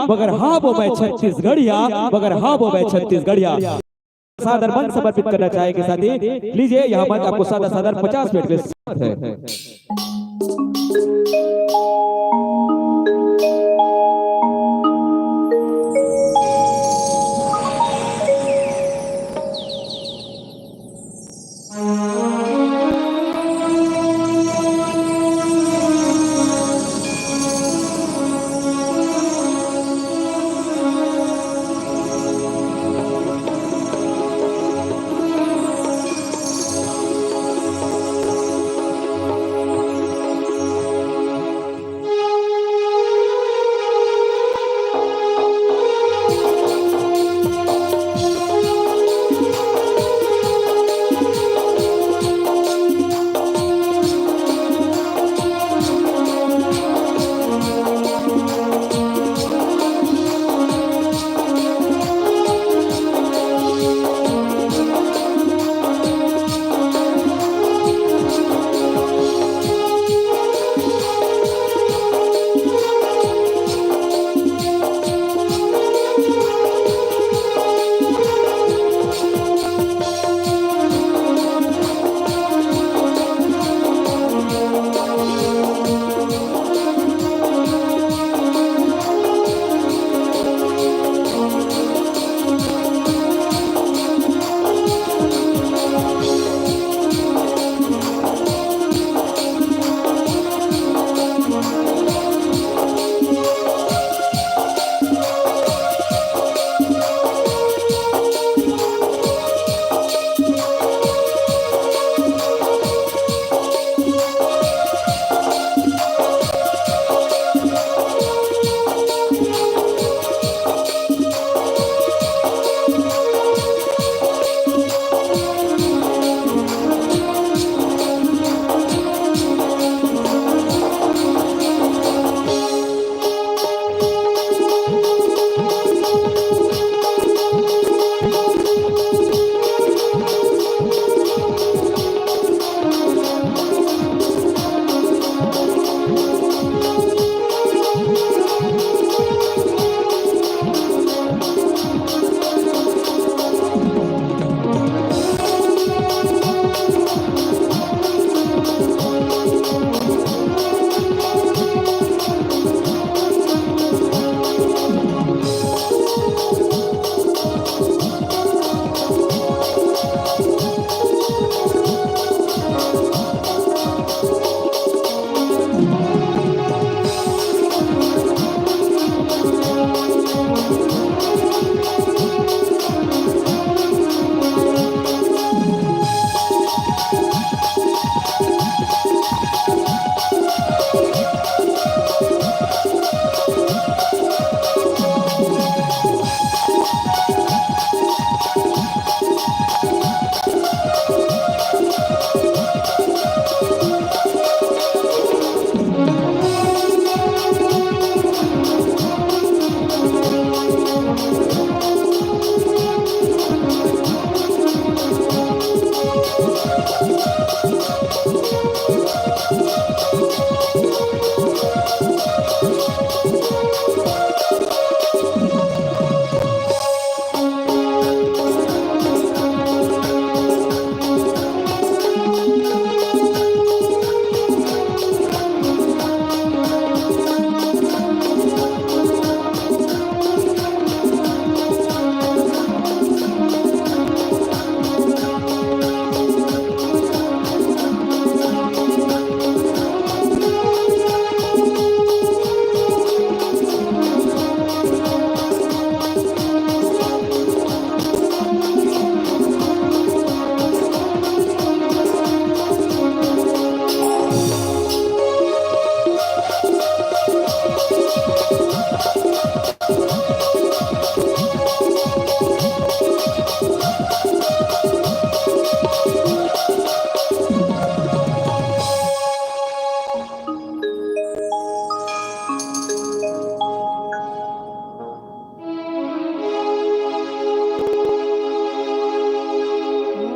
मगर हाँ वो मैं छत्तीसगढ़िया, मगर हाँ वो मैं छत्तीसगढ़िया। सादर मन समर्पित करना चाहेंगे साथी। लीजिए यहाँ मंच आपको सादा सादर 50 मिनट के साथ है।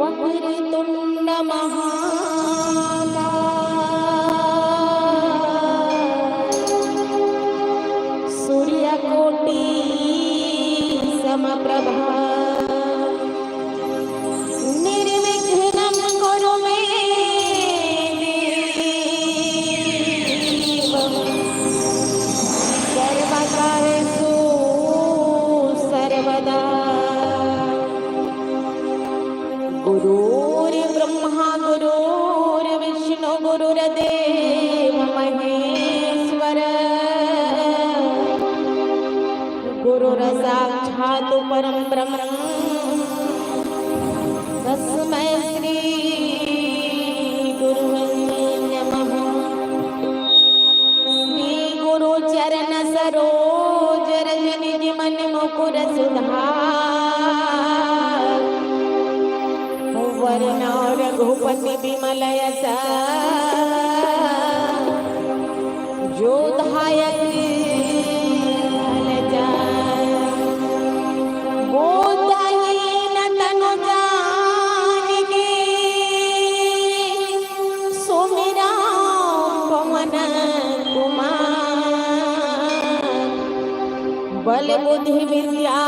वक्रतुंड कोटि समप्रभा निर्विघ्नं कुरु मे देव सर्वकार्येषु सर्वदा गुरुर्ब्रह्मा गुरुर्विष्णु गुरुर्देव महेश्वर गुरुर्साक्षात् परं ब्रह्म तस्मै श्री गुरुवे नमः। श्री गुरु चरण सरोज रज निज मन मुकुर सुधार वर्ण रघुपति विमल यश जो धायक बल बुद्धि विद्या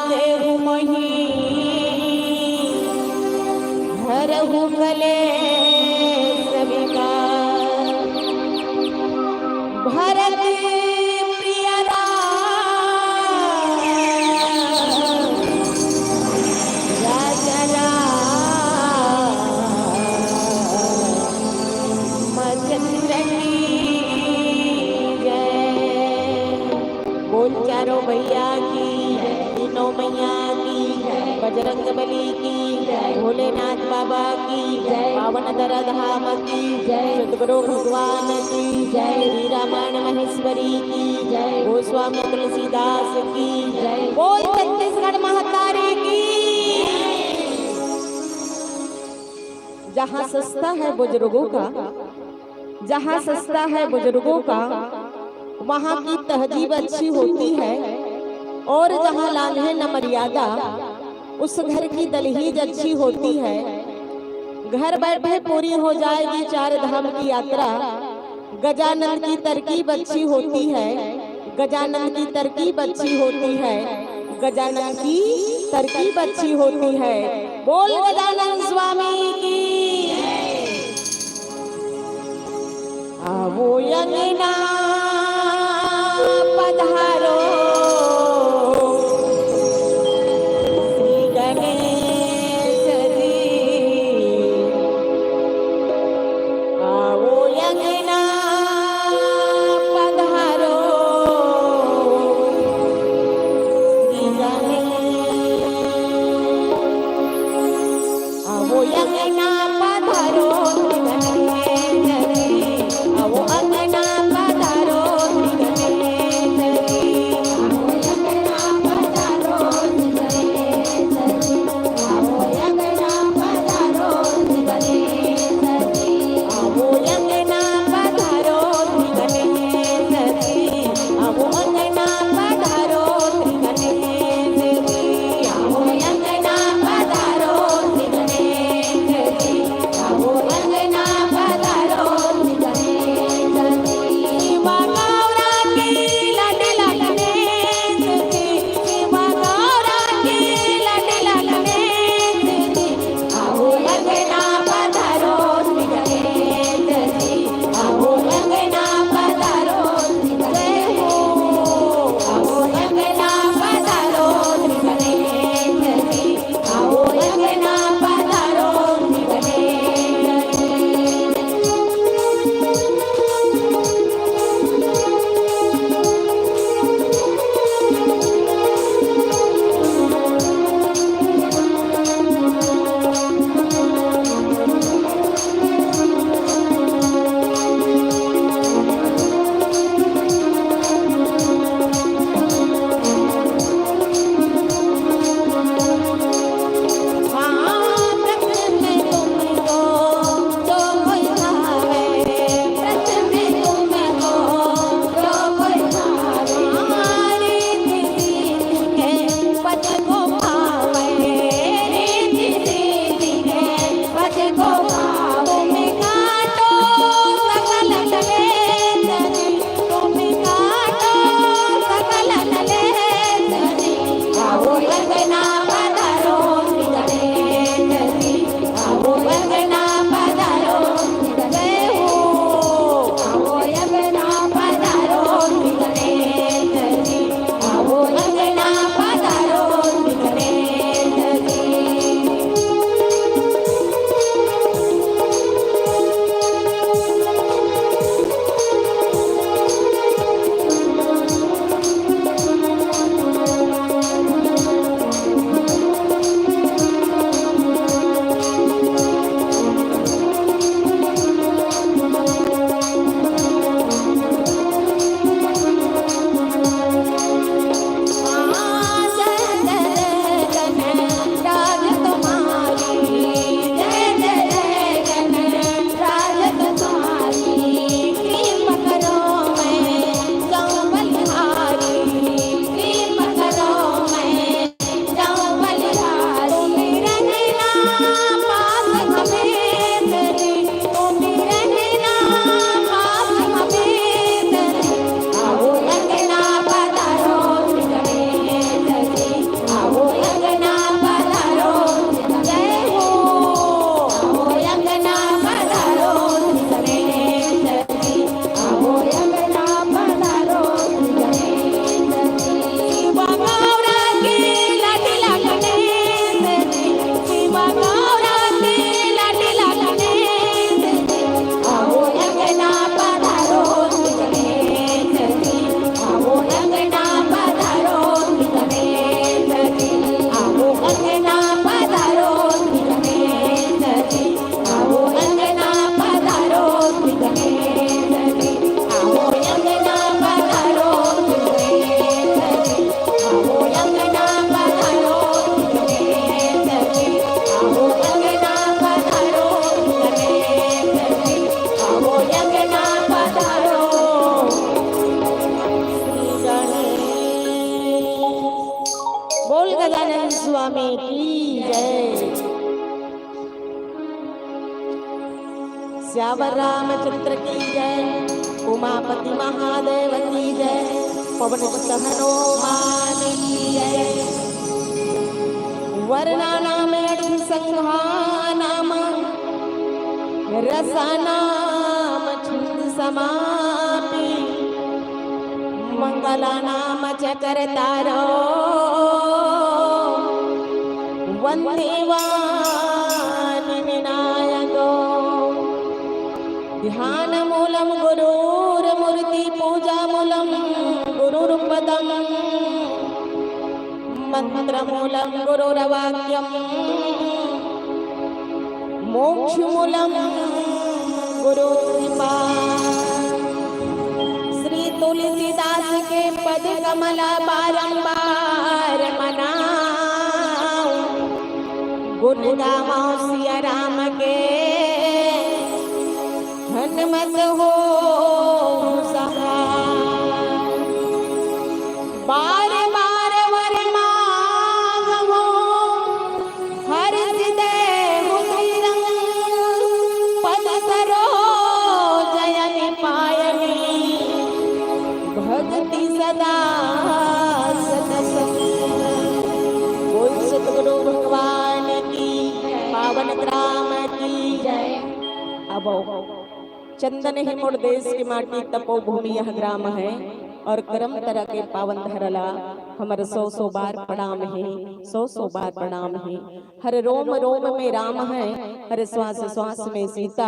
देहु मही हरहु कलेश विकार भरत प्रिय राजा रामचंद्र की बोल चारों भैया की तीनों मैया की बजरंग बली की भोलेनाथ बाबा की पावन दर धाम की सतगुरु भगवान की श्री रामायण महेश्वरी की गोस्वामी तुलसीदास की बोल छत्तीसगढ़ महातारी की। जहाँ सस्ता है बुजुर्गों का, जहाँ सस्ता है बुजुर्गों का वहाँ की तहजीब अच्छी होती है और जहाँ लांघे न मर्यादा उस घर की दलहीज अच्छी होती है। घर बैठे पूरी हो जाएगी चार धाम की यात्रा। गजानन की तरकीब अच्छी होती है, गजानन की तरकीब अच्छी होती है, गजानन की तरकीब अच्छी होती है। बोल गजानन स्वामी की। आवो अंगना पधारो श्री गणेश जी, आवो अंगना पधारो श्री गणेश, आवो अंगना पधारो श्री गणेश, आवो अंगना पधारो श्री गणेश। स्वामी की जय। श्यावर रामचंद्र की जय। उमापति महादेव की जय। पवन सुत हनुमान की जय। वर्णानाम संघानाम रसानाम छंद समापि मंगलानाम च करतारो वंदे वाणी विनायको। ध्यान मूलम गुरुर्मूर्ति पूजा मूलम गुरुर्पदम मंत्र मूलम गुरुर्वाक्यम मोक्ष मूलम गुरुकृपा। श्री तुलसीदास के पद कमल बारंबार मनाओ। गुण गाओ सिया राम के हनुमत हो सहाय। बार बार वर मांगो हर हृदय उदयं पद सरोजयनि पायनि भक्ति सदा सतसंग। बोल सतगुरु भगवान की पावन ग्राम की जय। अब चंदन ही मोड़ देश की माटी तपोभूमि यह ग्राम है और कर्म तरह के पावन धरला हमारे 100 बार प्रणाम है। 100 बार प्रणाम है। हर रोम रोम में राम है। हर श्वास श्वास में सीता।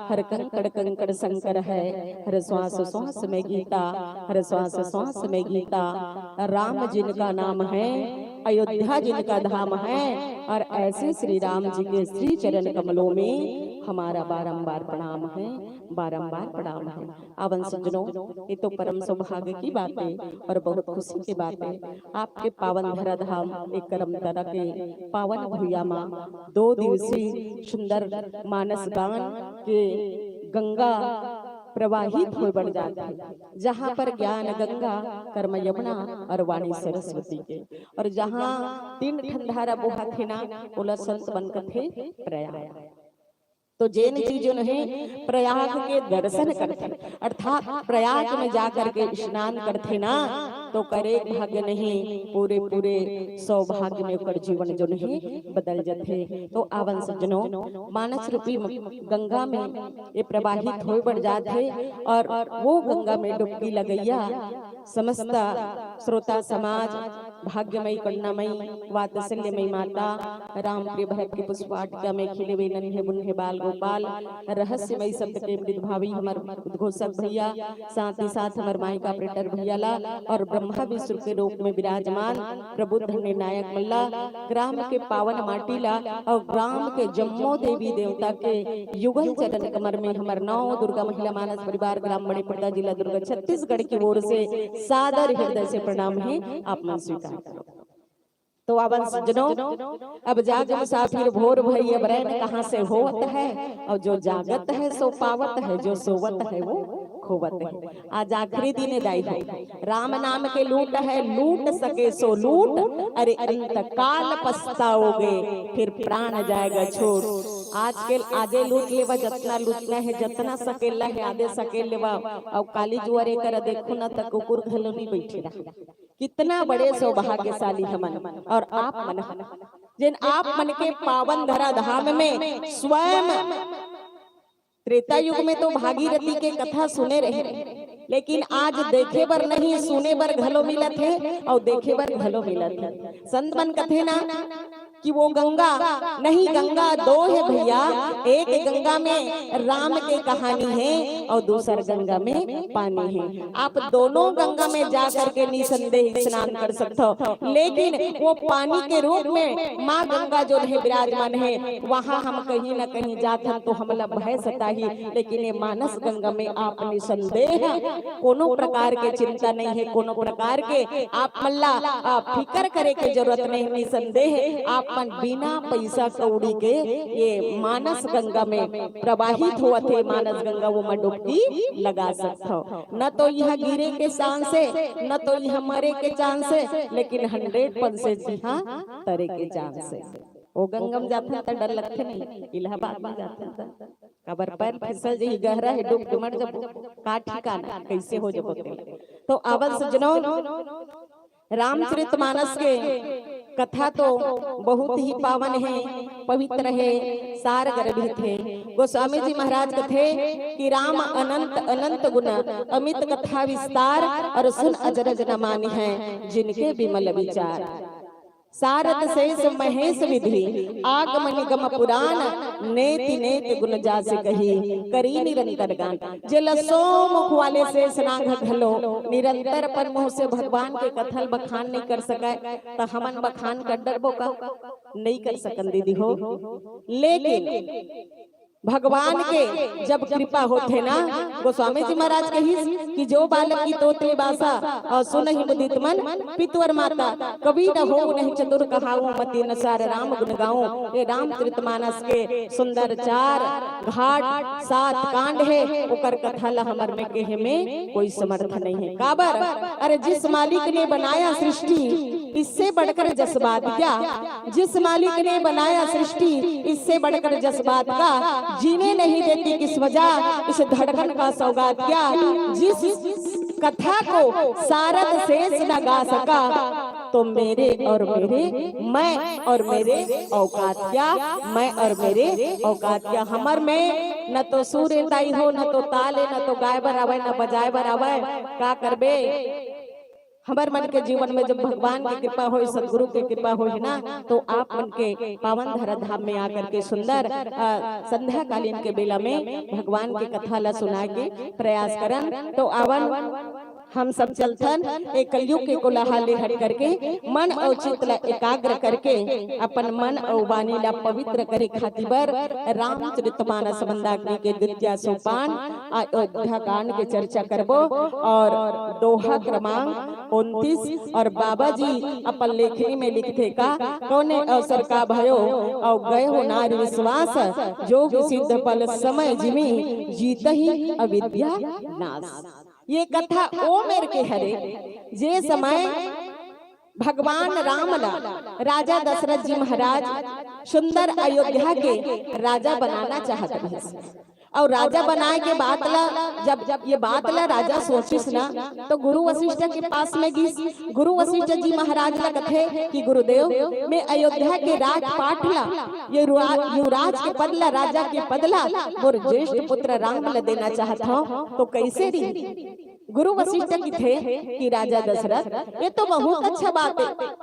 हर कंकड़ कंकड़ शंकर है। हर श्वास श्वास में गीता। हर श्वास श्वास में गीता। राम जिनका नाम है अयोध्या जिनका धाम है। और ऐसे श्री राम जी के श्री चरण कमलों में हमारा बारंबार प्रणाम है। बारंबार प्रणाम है। आवन सज्जनों, ये तो परम सौभाग्य की बात है और बहुत खुशी की बात है। आपके पावन धरा धाम एक करम तरह के पावन भूया माँ 2 दिवसीय सुंदर मानस गान के गंगा प्रवाहित हो बढ़ जाता है। जहाँ पर ज्ञान गंगा कर्म यमुना और वाणी सरस्वती के और जहाँ 3 ठंडारा बोहा थे ना बोला संत बनकर थे प्रयाग। तो जैन जी जो है प्रयाग के दर्शन करते अर्थात प्रयाग में जाकर के स्नान करते ना तो करे भाग्य नहीं पूरे पूरे सौभाग्य में कर जीवन जो नहीं बदल जाते। तो आवन सज्जनों, मानस रूपी गंगा में ये प्रवाहित हो बढ़ जाते और वो गंगा में डुबकी लगैया समस्त श्रोता समाज भाग्यमयी करुणामयी वात्सल्यमयी माता राम प्रिय भरत के पुष्पाटिका में खिले हुए नन्हे मुन्हे बाल गोपाल रहस्यमयी शब्द के मृद भावी हमार उद्घोषक भैया साथ ही साथ हमार मायका ऑपरेटर भैया ला और ब्रह्मा विष्णु के रूप में विराजमान प्रबुद्ध निर्णायक मल्ला ग्राम के पावन माटीला और ग्राम के जम्मो देवी देवता के युगल चरण कमर में हमार 9 दुर्गा महिला मानस परिवार ग्राम मणिपुर जिला दुर्ग छत्तीसगढ़ की ओर से सादर हृदय से प्रणाम है। आप मन स्वीकार करो। तो आवन सज्जनों, अब जाग मुसाफिर भोर भई अब रैन कहाँ से होवत है और जो जागत है सो पावत है जो सोवत है वो खोवत है। आज आखिरी दिन दाई है राम नाम के लूट है लूट सके सो लूट अरे अंत काल पछताओगे फिर प्राण जाएगा छोड़। आजकल आजे लूट लेवा जतना लूटना है जतना सकेला है आधे सकेल लेवा और काली जुआरे कर देखो ना तक कुकुर घलो नहीं बैठे रहा। कितना बड़े सौभाग्यशाली हमन और आप मन जिन आप मन के पावन धरा धाम में स्वयं त्रेता युग में तो भागीरथी के कथा सुने रहे लेकिन आज देखे बर नहीं सुने बर घलो मिलत है और देखे बर घलो मिलत है। संत मन कथे ना कि वो गंगा नहीं गंगा 2 है भैया। एक गंगा में राम के कहानी है और दूसर गंगा में पानी है। आप दोनों गंगा में जा करके निसंदेह स्नान कर सकते हो लेकिन वो पानी के रूप में माँ गंगा जो है विराजमान है वहाँ हम कहीं न कहीं जाते हैं तो हमला भय सता ही। लेकिन ये मानस गंगा में आप निसंदेह कोनो प्रकार के चिंता नहीं है कोनो प्रकार के आप मल्ला फिकर करे के जरूरत नहीं। निसंदेह आप आपन बिना पैसा कौड़ी के ये मानस गंगा में प्रवाहित हुआ थे, मानस गंगा वो में डुबकी लगा सकते हो। न तो यह गिरे के चांस से, न तो यह मरे के चांस से, लेकिन 100% यहाँ तरे के चांस से। वो गंगम जाता था डर लगते नहीं, इलाहाबाद में जाता था कबर पैर फिसल जी गहरा है, डूब के मर जब का ठिकाना कैसे हो जब। तो अवल सज्जनों, रामचरितमानस के कथा तो बहुत ही पावन है, पवित्र है, सार गर्भित है। गोस्वामी जी महाराज कथे कि राम अनंत अनंत गुण अमित कथा विस्तार, और सुन अजरज न मानी है जिनके विमल विचार। सारद शेष महेश विधि आगम निगम पुराण, नेति नेति गुण जास कही करी निरंतर गान। जलसो मुख वाले शेष नाग घलो, निरंतर पर मुंह से भगवान के कथल बखान नहीं कर सके, तो हमन बखान कर डरबो का नहीं कर सकन दीदी हो। लेकिन भगवान के जब कृपा होते ना, गोस्वामी जी महाराज कही कि जो बालक की तोतली भाषा और सुनहि मुदित मन, पितवर माता कभी न हो नहीं चतुर कहाऊं, मति नसार राम गुण गाऊं। ये रामचरितमानस के सुंदर 4 घाट 7 कांड है, ओकर कथा ला हमर में कहे में कोई समर्थ नहीं है। काबर, अरे जिस मालिक ने बनाया सृष्टि इससे बढ़कर जज्बात क्या, जिस मालिक ने बनाया सृष्टि इससे बढ़कर जज्बात का, जीने नहीं देती किस वजह इस धड़कन का सौगात क्या। जिस कथा को सारद शेष न गा सका, तो मेरे और मेरे, मैं और मेरे औकात क्या, मैं और मेरे औकात क्या। हमर में न तो सूर्य ताई हो, न तो ताले, न तो गाय बराबर, न बजाए बराबर, का करबे। हमार मन के जीवन में जब भगवान की कृपा हो, सदगुरु की कृपा हो ना, तो आप मन के पावन धरा धाम में आकर के सुंदर संध्या कालीन के बेला में भगवान की कथा ला सुना के प्रयास करन। तो आवन हम सब चलथन एक कलयुग के कोलाहल हट करके मन और चित्त ला एकाग्र करके अपन मन और वाणी ला पवित्र करे खातिर रामचरितमानस मंदाकिनी के द्वितीय सोपान अयोध्या कांड के चर्चा करबो। और दोहा क्रमांक 29 और बाबा जी अपन लेखनी में लिखते का, कौने अवसर का भयो और गए हो नारी विश्वास, जोग सिद्ध पल समय जिमी जीत ही अविद्या नाश। ये कथा ओ मेर के हरे जे समय भगवान राम ला राजा दशरथ जी महाराज सुंदर अयोध्या के राजा बनाना चाहते हैं। और राजा बनाए के बाद ला जब ये बात ला राजा सोचिस ना, तो गुरु वशिष्ठ के पास में गई। गुरु वशिष्ठ जी महाराज ला कथे कि गुरुदेव, मैं अयोध्या के राजपाट ला ये युवराज के पदला, राजा के पदला मोर ज्येष्ठ पुत्र राम ला देना चाहता हूँ, तो कैसे दी। गुरु वशिष्ठ की थे कि राजा दशरथ, ये तो बहुत अच्छा बात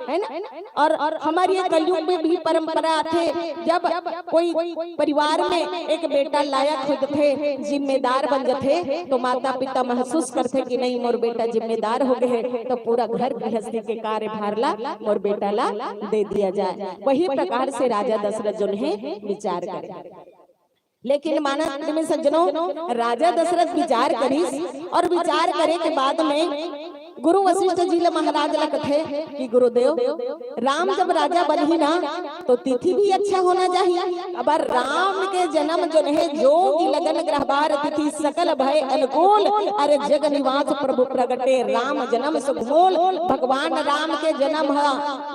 है ना। और हमारी कलयुग में भी परंपरा थे, जब कोई परिवार में एक बेटा लायक होते थे, जिम्मेदार बन जाते, तो माता पिता महसूस करते कि नहीं मोर बेटा जिम्मेदार हो गए, तो पूरा घर गृहस्थी के कार्यभार ला मोर बेटा ला दे दिया जाए। वही प्रकार से राजा दशरथ जो है विचार करे। लेकिन मानस में सज्जनों, राजा दशरथ विचार करी और विचार करे के बाद में गुरु वशिष्ठ जी महाराज ला कथे कि गुरुदेव, राम जब राजा बनी ना, तो तिथि भी अच्छा होना चाहिए। अब राम के जन्म जो है जोगी लगन ग्रहबार तिथि सकल भय अनुकूल, अरे जग निवास प्रभु प्रगटे राम जन्म सुखमोल। भगवान राम के जन्म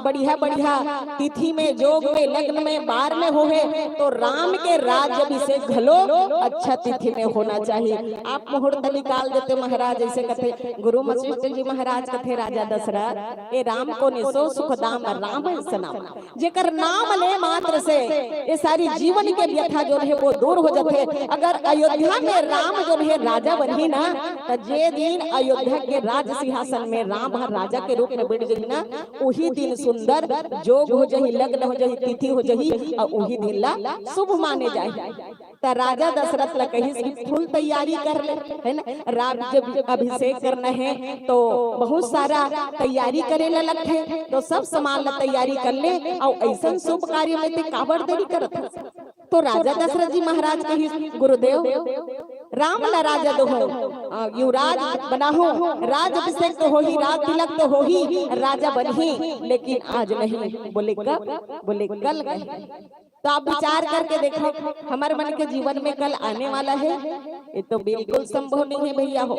बढ़िया बढ़िया तिथि में, जोग में, लग्न में, बार में हो है, तो राम के राज्याभिषेक घलो अच्छा तिथि में होना चाहिए। आप मुहूर्त निकाल देते महाराज, जैसे कथे गुरु वशिष्ठ जी महाराज कथे राजा दशरथ, ए राम को निसो सुख दाम राम सनाम, जेकर नाम ले मात्र से ये सारी जीवन के व्यथा जो है वो दूर हो जाते। अगर अयोध्या में राम जो है राजा बनी ना, तो जे दिन अयोध्या के राज सिंहासन में राम राजा के रूप में बैठ गई ना, वही दिन सुंदर जोग हो जाही, लग्न हो जाही, तिथि हो जाही, और वही दिन ला शुभ माने जाए। तो राजा दशरथ ला कही फुल तैयारी कर ले, है ना। राज्य अभिषेक करना है तो बहुत सारा तैयारी करे ला लगते, तो सब सामान ला तैयारी कर ले, और ऐसा शुभ कार्य में ते काबर देरी करत। तो राजा दशरथ जी महाराज कही गुरुदेव, राम ला राजा दो युवराज बना हूँ, राज अभिषेक तो हो ही, राज तिलक तो हो ही, राजा बन ही, लेकिन आज नहीं। बोले कब? बोले कल नहीं। तो आप विचार करके देखो, हमारे मन के जीवन में कल आने वाला है? ये तो बिल्कुल संभव नहीं है भैया हो।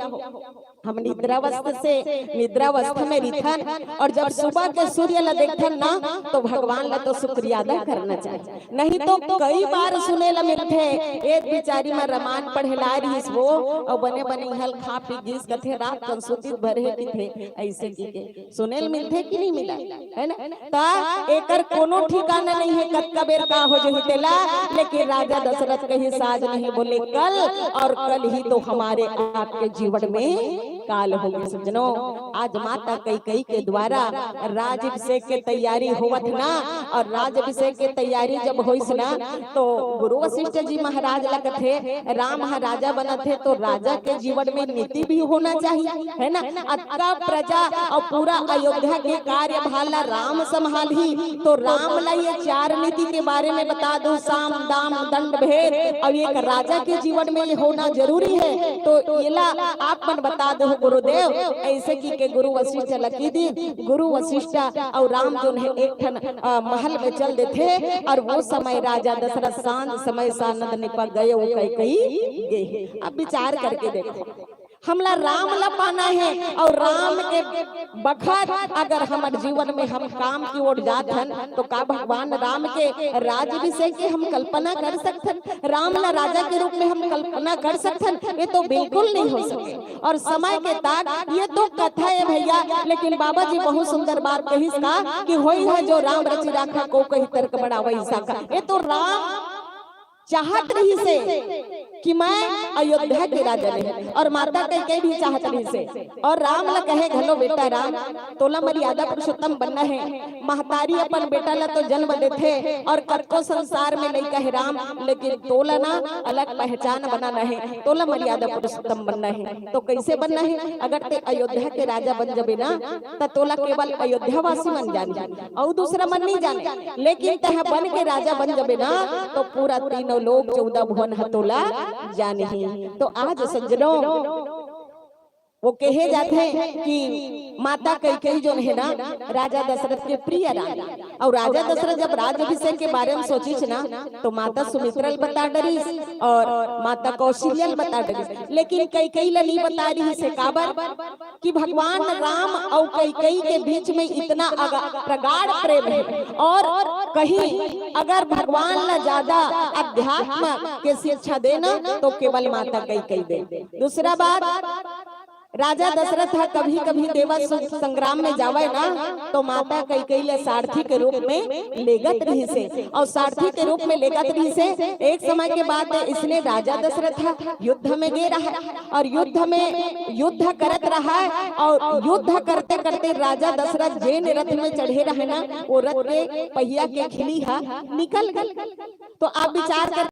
हम निद्रावस्था में रिथन, और जब सुबह के सूर्य ला देखन ना, तो भगवान ला तो शुक्रिया अदा करना चाहिए। नहीं तो कई बार सुने ला मिलते, एक बेचारी में रामायण पढ़ला रही वो, और बने बने हल खा पी गिस कथे रात कंसुतित भरे की थे, ऐसे की सुने ला मिलते कि नहीं मिला, है ना? ता एकर कोनो ठिकाना नहीं है कब बेर का हो जो हितेला, लेकिन राजा दशरथ कही साज नहीं, बोले कल, और कल ही तो हमारे आपके जीवन में काल होगी। सज्जनों, आज माता कैकेयी के द्वारा राजाभिषेक के तैयारी होवत ना, और राजाभिषेक के तैयारी जब होइस ना, तो गुरु वशिष्ठ जी महाराज लगत थे, राम महाराजा बना थे, तो राजा के जीवन में नीति भी होना चाहिए, है ना? अक्का प्रजा और पूरा अयोध्या के कार्य भाला राम संभाली, तो राम ला ये 4 नीति के बारे में बता दो, साम दाम दंड भेद, और एक राजा के जीवन में ये होना जरूरी है। तो ये ला आप मन बता दो गुरुदेव, ऐसे की के गुरु वशिष्ठ लकी दी, गुरु वशिष्ठ और राम जो है एक ठन महल में चल देते, और वो समय राजा दशरथ सांझ समय सानंद निपट गए, वो कैकेयी गए। अब विचार करके देखो, हमला राम ला पाना है, और राम के बखत अगर हमारे जीवन में हम काम की ओर जाते हैं, तो का भगवान राम के राज्याभिषेक की हम कल्पना कर सकते हैं? राम ला राजा के रूप में हम कल्पना कर सकते हैं? ये तो बिल्कुल नहीं हो सके। और समय के ताक ये तो कथा है भैया, लेकिन बाबा जी बहुत सुंदर बात कही का कि होई है जो राम रचि राखा को कही तर्क बड़ा वैसा का। ये तो राम चाहत रही से कि मैं अयोध्या के राजा रहे, और माता कैकेयी भी चाहत रही से, और राम ला कहे घलो बेटा राम तोला मर्यादा पुरुषोत्तम बनना है। महतारी अपन बेटा ला तो जन्म देते, और कतको संसार में नहीं कहे राम, लेकिन तोला ना अलग पहचान बनाना है, तोला मर्यादा पुरुषोत्तम बनना है। तो कैसे बनना है? अगर ते अयोध्या के राजा बन जबे ना, तो तोला केवल अयोध्या वासी मन जाने और दूसरा मन नहीं जाने, लेकिन तह बन के राजा बन जबे ना, तो पूरा तीनों लोग 14 भुवन हतोला जाने ही। तो आज सज्जनों, वो कहे जाते हैं कि माता कैकेयी जो है ना, राजा दशरथ के प्रिय रानी, और राजा दशरथ जब राज्याभिषेक के बारे में सोची ना, तो माता सुमित्रा बता डरी और माता कौशल्या बता डरी, लेकिन कैकेयी ला नहीं बता रही से काबर कि भगवान राम और कैकेयी के बीच में इतना प्रगाढ़ प्रेम है, और कहीं अगर भगवान ला ज्यादा अध्यात्म के शिक्षा देना, तो केवल माता कैकेयी दे। दूसरा बात, राजा दशरथ कभी कभी देवस संग्राम में जावे ना, तो माता कैकेयी ले सारथी के रूप में लेगत रही से, और सारथी के रूप में लेगत रही से। एक समय के बाद इसलिए राजा दशरथ युद्ध में गए रहा, और युद्ध में युद्ध करत रहा, और युद्ध करते करते राजा दशरथ जेन रथ में चढ़े रहे ना, वो रथ के पहिया के खिली हा निकल गई। तो आप विचार कर,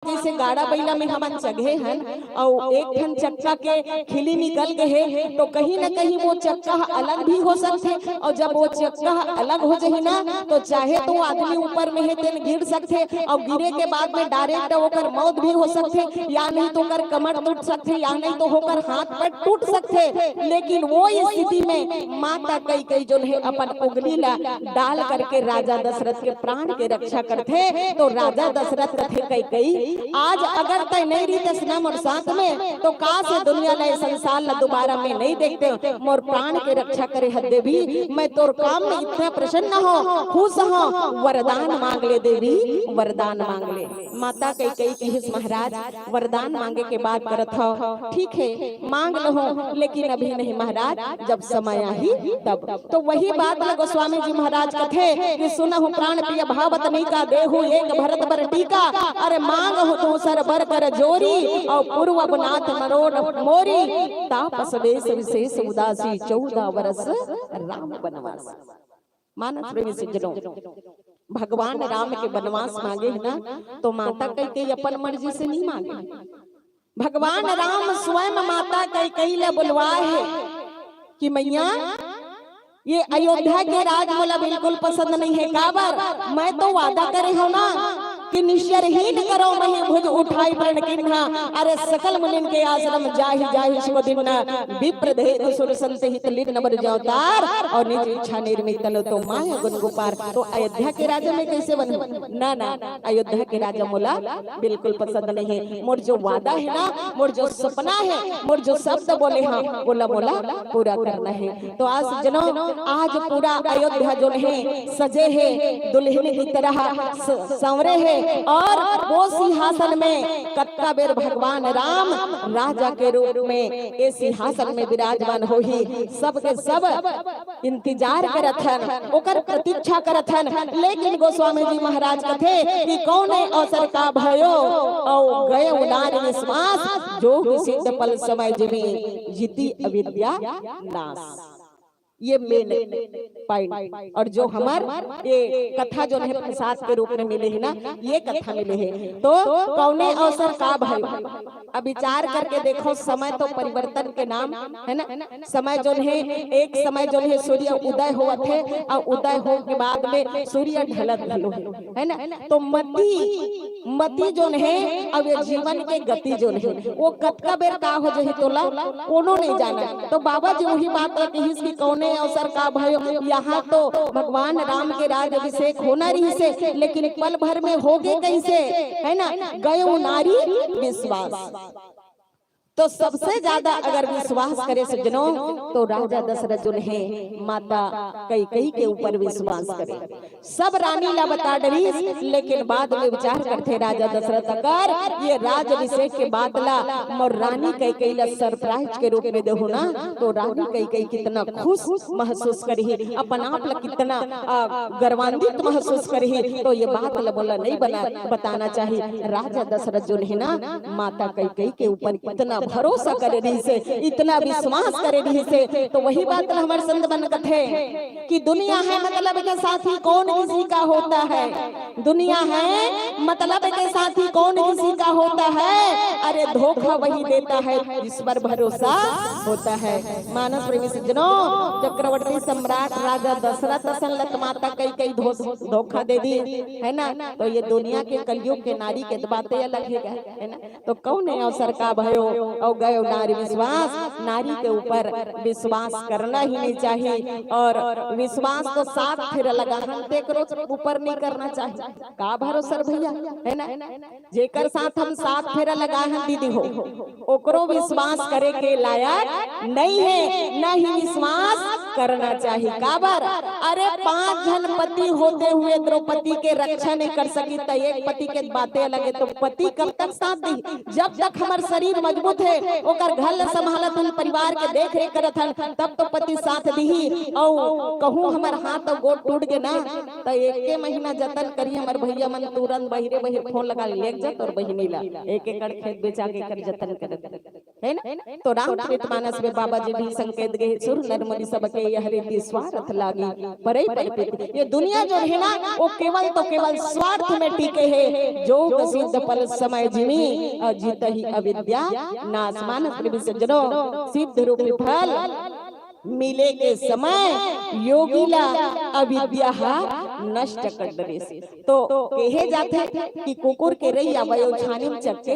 जैसे गाड़ा बैला में हम चढ़े हैं, और एक ठन चक्का के खिली निकल गए, तो कहीं न कहीं वो चक्का अलग भी हो सकते, और जब वो चक्का अलग हो जाए ना, तो चाहे तो आदमी ऊपर में है तेन गिर सकते, और गिरे के बाद में डायरेक्ट होकर मौत भी हो सकते, या नहीं तो कर कमर टूट सकते, या नहीं तो होकर हाथ पैर टूट सकते। लेकिन वो स्थिति में माता कैकेयी जो है अपन उंगली ला डाल करके राजा दशरथ के प्राण के रक्षा करते। तो राजा दशरथ कथे कैकेयी, आज अगर तय नहीं रही तस्ना मोर साथ में, तो का से दुनिया ला संसार ला दोबारा में नहीं देखते, मोर प्राण के रक्षा करे हद देवी, मैं तोर काम में इतना प्रसन्न हो, खुश हो, वरदान मांग ले देवी, वरदान मांग ले। माता कैकेयी कही महाराज वरदान मांगे के बाद करत हो, ठीक है मांग लो, लेकिन अभी नहीं महाराज, जब समय आई तब। तो वही बात गोस्वामी जी महाराज कथे कि सुनहु प्राण प्रिय भावत नहीं का देहु एक भरत बर टीका, अरे मांग हो तो सर बर कर जोरी, और पूर्व नाथ मरोड़ मोरी, तापस वेश विशेष उदासी 14 वर्ष राम बनवास। मानस प्रेमी सज्जनों, भगवान राम के वनवास मांगे है ना, तो माता कैकेयी अपन मर्जी से नहीं मांगे, भगवान राम स्वयं माता कैकेयी ले बुलवाए है कि मैया ये अयोध्या के राज मोला बिल्कुल पसंद नहीं है, काबर मैं तो वादा करे हो ना कि निश्चरहीन करो मही भुज उठाई प्रण किन्हा, अरे सकल मुनिन के आश्रम जाहि जाहि सो दिन विप्र देह सुर संत हित लीन नबर अवतार और निज इच्छा निर्मित तलो तो माया गुण गोपार। तो अयोध्या के राजा में कैसे बने? ना ना, अयोध्या के राजा मोला बिल्कुल पसंद नहीं है। मोर जो वादा है ना, मोर जो सपना है, मोर जो शब्द बोले हाँ बोला मोला पूरा करना है। तो आज जनो आज पूरा अयोध्या जो है सजे है दुल्हन की तरह संवरे है और वो सिंहासन में कत्का बेर भगवान राम राजा के रूप में ये सिंहासन में विराजमान हो ही सब के सब इंतजार करत हन, ओकर प्रतीक्षा करत हन। लेकिन गोस्वामी जी महाराज कथे कि कौने अवसर का भयो और गए उदार विश्वास जो सिद्ध पल समय जिमी जीती अविद्या नाश। ये मेन पॉइंट। और जो हमार ये कथा जो है प्रसाद के रूप में मिले है ना, ये कथा मिले है। तो कौने अवसर का भाई अब विचार करके देखो, समय तो परिवर्तन के नाम है ना। समय जो है एक समय जो है सूर्य उदय हुआ थे और उदय हो के बाद में सूर्य ढलत है ना। तो मती जो है अब ये जीवन के गति जो है वो कतका बेर का हो जाए तोला कोनो नहीं जाना। तो बाबा जी वही बात कही कि कौने अवसर का भयो, यहाँ तो भगवान राम के राज अभिषेक होना रही से, लेकिन पल भर में हो गए कैसे है ना। गयो नारी विश्वास। तो सबसे ज्यादा अगर विश्वास करे सज्जनों तो राजा दशरथ जो है माता कैकेयी के ऊपर विश्वास करे। सब रानी ला बता डरी, लेकिन बाद में विचार करते राजा दशरथ अगर ये राज अभिषेक के बाद ला मोर रानी कैकेयी ला सरप्राइज के रूप में देहु ना, तो रानी कैकेयी कितना खुश महसूस करी, अपन आप ला कितना गर्वान्वित महसूस करी। तो ये बात ला बोला नहीं बताना चाहिए। राजा दशरथ जो है ना माता कैकेयी के ऊपर कितना भरोसा करे रही से, इतना विश्वास करे रही से। तो वही बात हमारे संत बन कथे कि दुनिया है मतलब के साथी कौन किसी का होता है, दुनिया है मतलब के साथी कौन किसी का होता है, अरे धोखा वही देता है जिस पर भरोसा होता है। मानस प्रेमी सज्जनों, चक्रवर्ती सम्राट राजा दशरथ संलत माता कैकेयी धोखा दे दी है ना। तो ये दुनिया के कलयुग के नारी के बातें अलग है ना। तो कौन अवसर का भयो और गयो नारी विश्वास। नारी के ऊपर विश्वास करना ही नहीं चाहिए, और विश्वास तो साथ फिर लगा ऊपर नहीं करना चाहिए। का भरोसा भैया है ना, जेकर साथ हम साथ फिर लगा दीदी हो ओकरो विश्वास करे के लायक नहीं है, न ही विश्वास करना चाहिए। काबर अरे 5 जन पति होते हुए द्रौपदी के रक्षा नहीं कर सकी, तो एक पति के बातें लगे तो पति कब तक साथ दी? जब तक हमार शरीर मजबूत है ओकर घर संभालत हन, परिवार के देख रेख करत हन, तब तो पति साथ दी। और कहूँ हमार हाथ और गोड़ टूट गए ना तो एक महीना जतन करी हमार भैया मन तुरंत बहिरे बहिरे फोन लगा ले जत और बहिनी ला 1 एकड़ खेत बेचा के कर जतन करत है ना। तो रामचरित मानस में बाबा जी भी संकेत गए सुर नरमणि सबके यह रीति स्वार्थ लागी परई परपति। ये दुनिया जो है ना वो केवल तो केवल स्वार्थ में टिके है, जो सिद्ध पल समय जिमी जीत ही अविद्या नाश। मानस प्रेमी सज्जनों, सिद्ध रूप फल मिले के समय योगीला अविद्या नष्ट कर दे। तो कहे जाते कि कुकुर के रैया वयो छानी चक्के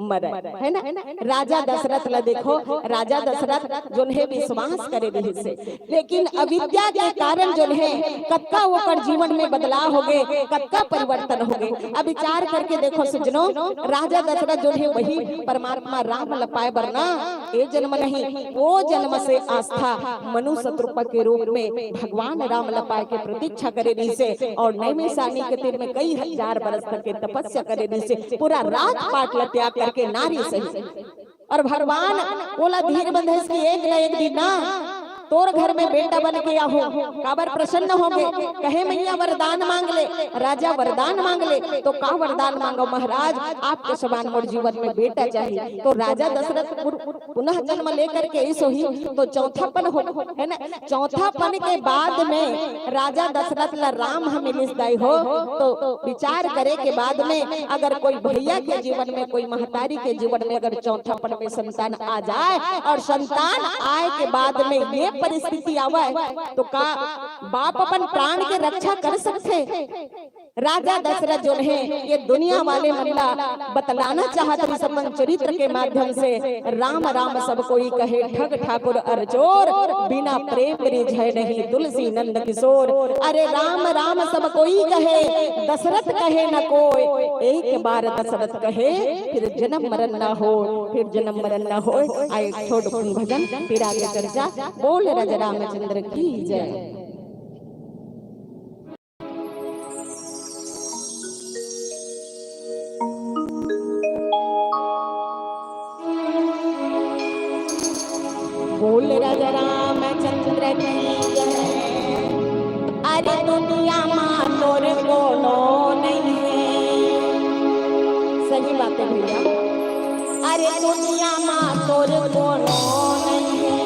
मरे है ना। राजा दशरथ ला देखो, राजा दशरथ जो है विश्वास करे रही से, लेकिन अविद्या के कारण जो है कत्का ओकर जीवन में बदलाव हो गए, कत्का परिवर्तन हो गए। अब विचार करके देखो सज्जनों, राजा दशरथ जो है वही परमात्मा राम लपाए बरना ये जन्म नहीं, वो जन्म से आस्था मनुष्य रूप के रूप में भगवान राम लपाए के प्रतीक्षा करे रही से, और नैमिषारण्य के तीर में कई हजार बरस तक के तपस्या करे रही से, पूरा रात पाट ला त्याग करके नारी सही। और भगवान बोला धीर बंधे की एक न एक दिन ना तोर घर में बेटा बन के आहो, काबर प्रसन्न होंगे, कहे मैया वरदान मांग ले। राजा वरदान मांग ले तो का वरदान मांगो? महाराज आपके समान मोर जीवन में बेटा चाहिए। तो राजा दशरथ पुनः जन्म लेकर के ऐसो ही तो चौथापन हो है ना। चौथापन के बाद में राजा दशरथ ला राम हमें निस्दाई हो, तो विचार करे के बाद में अगर कोई भैया के जीवन में, कोई महतारी के जीवन में अगर चौथापन में संतान आ जाए, और संतान आए के बाद में ये परिस्थिति आवे तो का बाप अपन प्राण के रक्षा कर सकते। राजा दशरथ जो है ये दुनिया वाले मल्ला बतलाना चाहते इस अपन चरित्र के माध्यम से। राम राम सब कोई कहे ठग ठाकुर अरचोर, बिना प्रेम रिझै नहीं तुलसी नंद किशोर। अरे राम राम सब कोई कहे, दशरथ कहे न कोई, एक बार दशरथ कहे फिर जन्म मरण न हो, फिर जन्म मरण न हो। आए छोड़ भजन फिर आगे चर्चा। बोल राजा रामचंद्र की जय। बोल राजा रामचंद्र की जय। अरे दुनिया मां तोर कोनो नहीं है, सही बात है भैया। अरे दुनिया मां तोर कोनो नहीं है,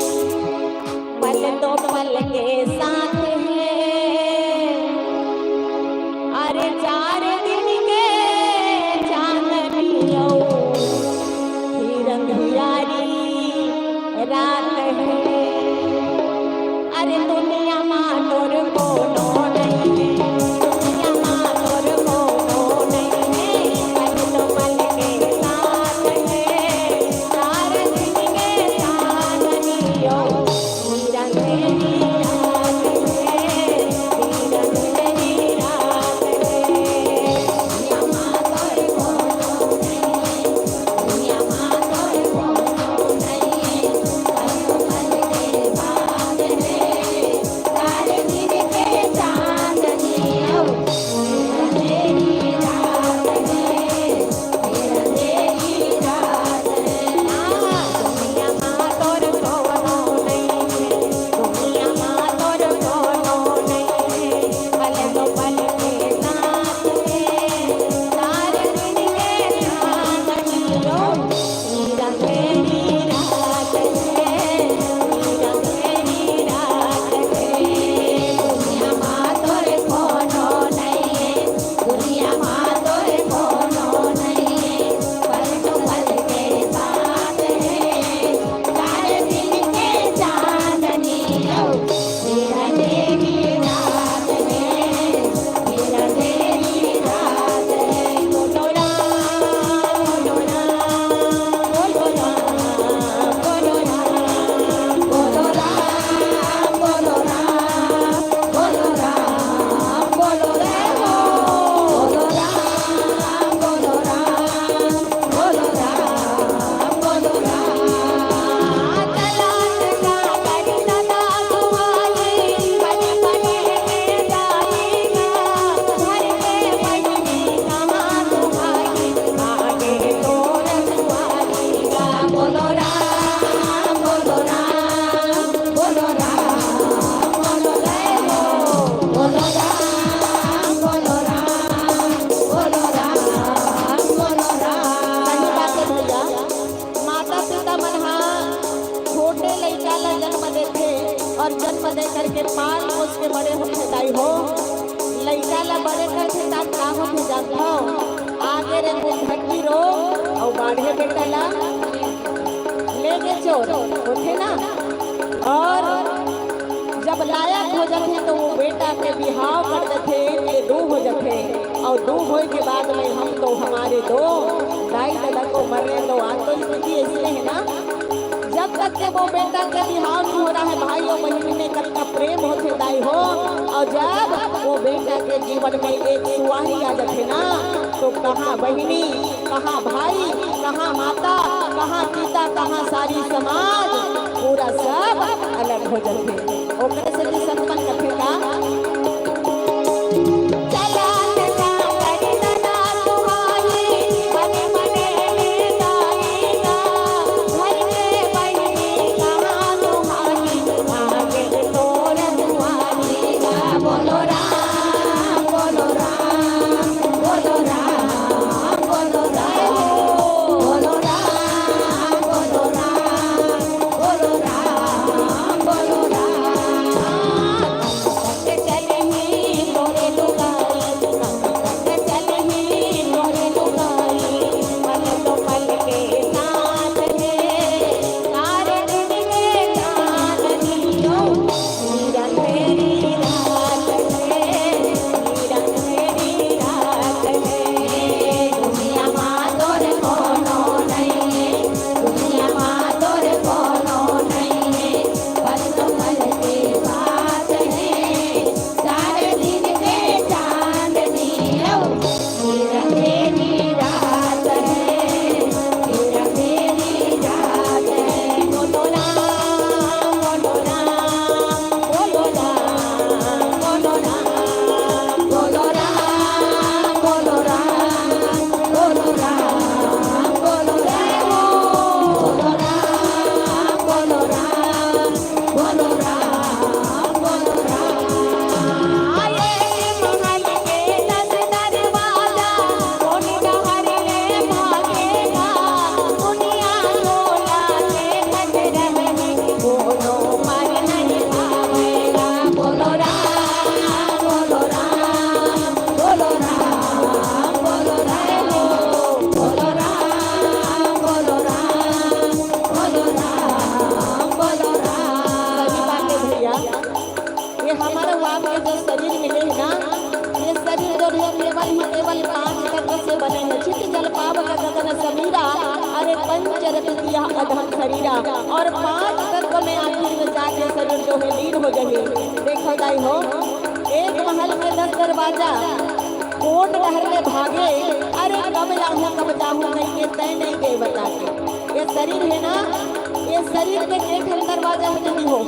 पल दो पल के साथ है। अरे 4 दिन के चांदनियो फिर अंधियारी रात है। अरे दुनिया मां तोर कोनो नहीं है, दुनिया मां तोर कोनो नहीं है, पल दो पल के साथ है। 4 दिन के चांदनियो फिर अंधेरी रात है, फिर अंधेरी रात है। दुनिया मां तोर कोनो नहीं है, दुनिया मां तोर कोनो नहीं है, पल दो पल के बाद है। 4 दिन के चांदनियो फिर अंधेरी रात है, फिर अंधेरी रात है। दुनिया मां तोर कोनो नहीं है, दुनिया मां तोर कोनो नहीं है, पल दो पल के साथ है। 4 दिन के चांदनियो फिर अंधेरी रात है, फिर अंधेरी रात है। दुनिया मां तोर कोनो नहीं है, दुनिया मां तोर कोनो नहीं है, पल दो पल के साथ है। 4 दिन के चांदनियो फिर अंधेरी रात है, फिर अंधेरी रात है। बोलो राम बोलो राम बोलो राम बोलो राम बोलो राम बोलो राम बोलो राम बोलो रे बोलो राम बोलो राम बोलो राम बोलो राम। तलाश का करी सदा तुम्हारी, बने बने के जाएगा। घर के बजनी कहाँ तुम्हारी, आगे तो रखवाली का। बोलो राम बोलो राम बोलो राम बोलो रे बोलो राम बोलो राम बोलो राम बोलो राम। सही बात है भैया। माता पिता मन छोटे लड़का ला जन्म देते और जन्म दे करके पाल पोस के बड़े होते दाई हो। लड़का ला बड़े करके तात का होते जानता हो। आगे रे भट्टी रोग और बाढ़े बेटा ला लेके चोर होते ना। और जब लायक हो जाते तो वो बेटा के बिहाव कर देते, ये 2 हो जाते। और 2 होए के बाद में हम तो हमारे 2 दाई दादा को मरने दो। तो स्थिति इसलिए है ना, जब तक के वो बेटा के बिहाव नहीं हो रहा है, भाई और बहन में कल का प्रेम होते दाई हो। और जब वो बेटा के जीवन में एक सुवाही आ जाते ना, तो कहाँ बहिनी, कहाँ भाई, कहाँ माता, कहाँ पिता, कहाँ सारी समाज, पूरा सब अलग हो जाते। ओकरे से भी संपन्न कथेगा। चलात का करी सदा तुम्हारी, बने बने के जाएगा। घर के बजनी कहाँ तुम्हारी, आगे तो रखवाली का। बोलो राम बोलो राम बोलो राम बोलो राम बोलो राम बोलो राम बोलो राम बोलो राम। बाप के जो शरीर मिले है ना, ये शरीर जो है केवल 5 तत्व से बने हैं। चित जल पावक गगन समीरा, अरे पंचरत किया अधम शरीरा। और 5 तत्व में आखिर में जाके शरीर जो है लीन हो जाए। देखो गाई हो, एक महल में 10 दरवाजा, कोट डहर में भागे, अरे कब जाऊँ नहीं के तय नहीं गए बता के। ये शरीर है ना, ये शरीर के ठन दरवाजा नहीं हो,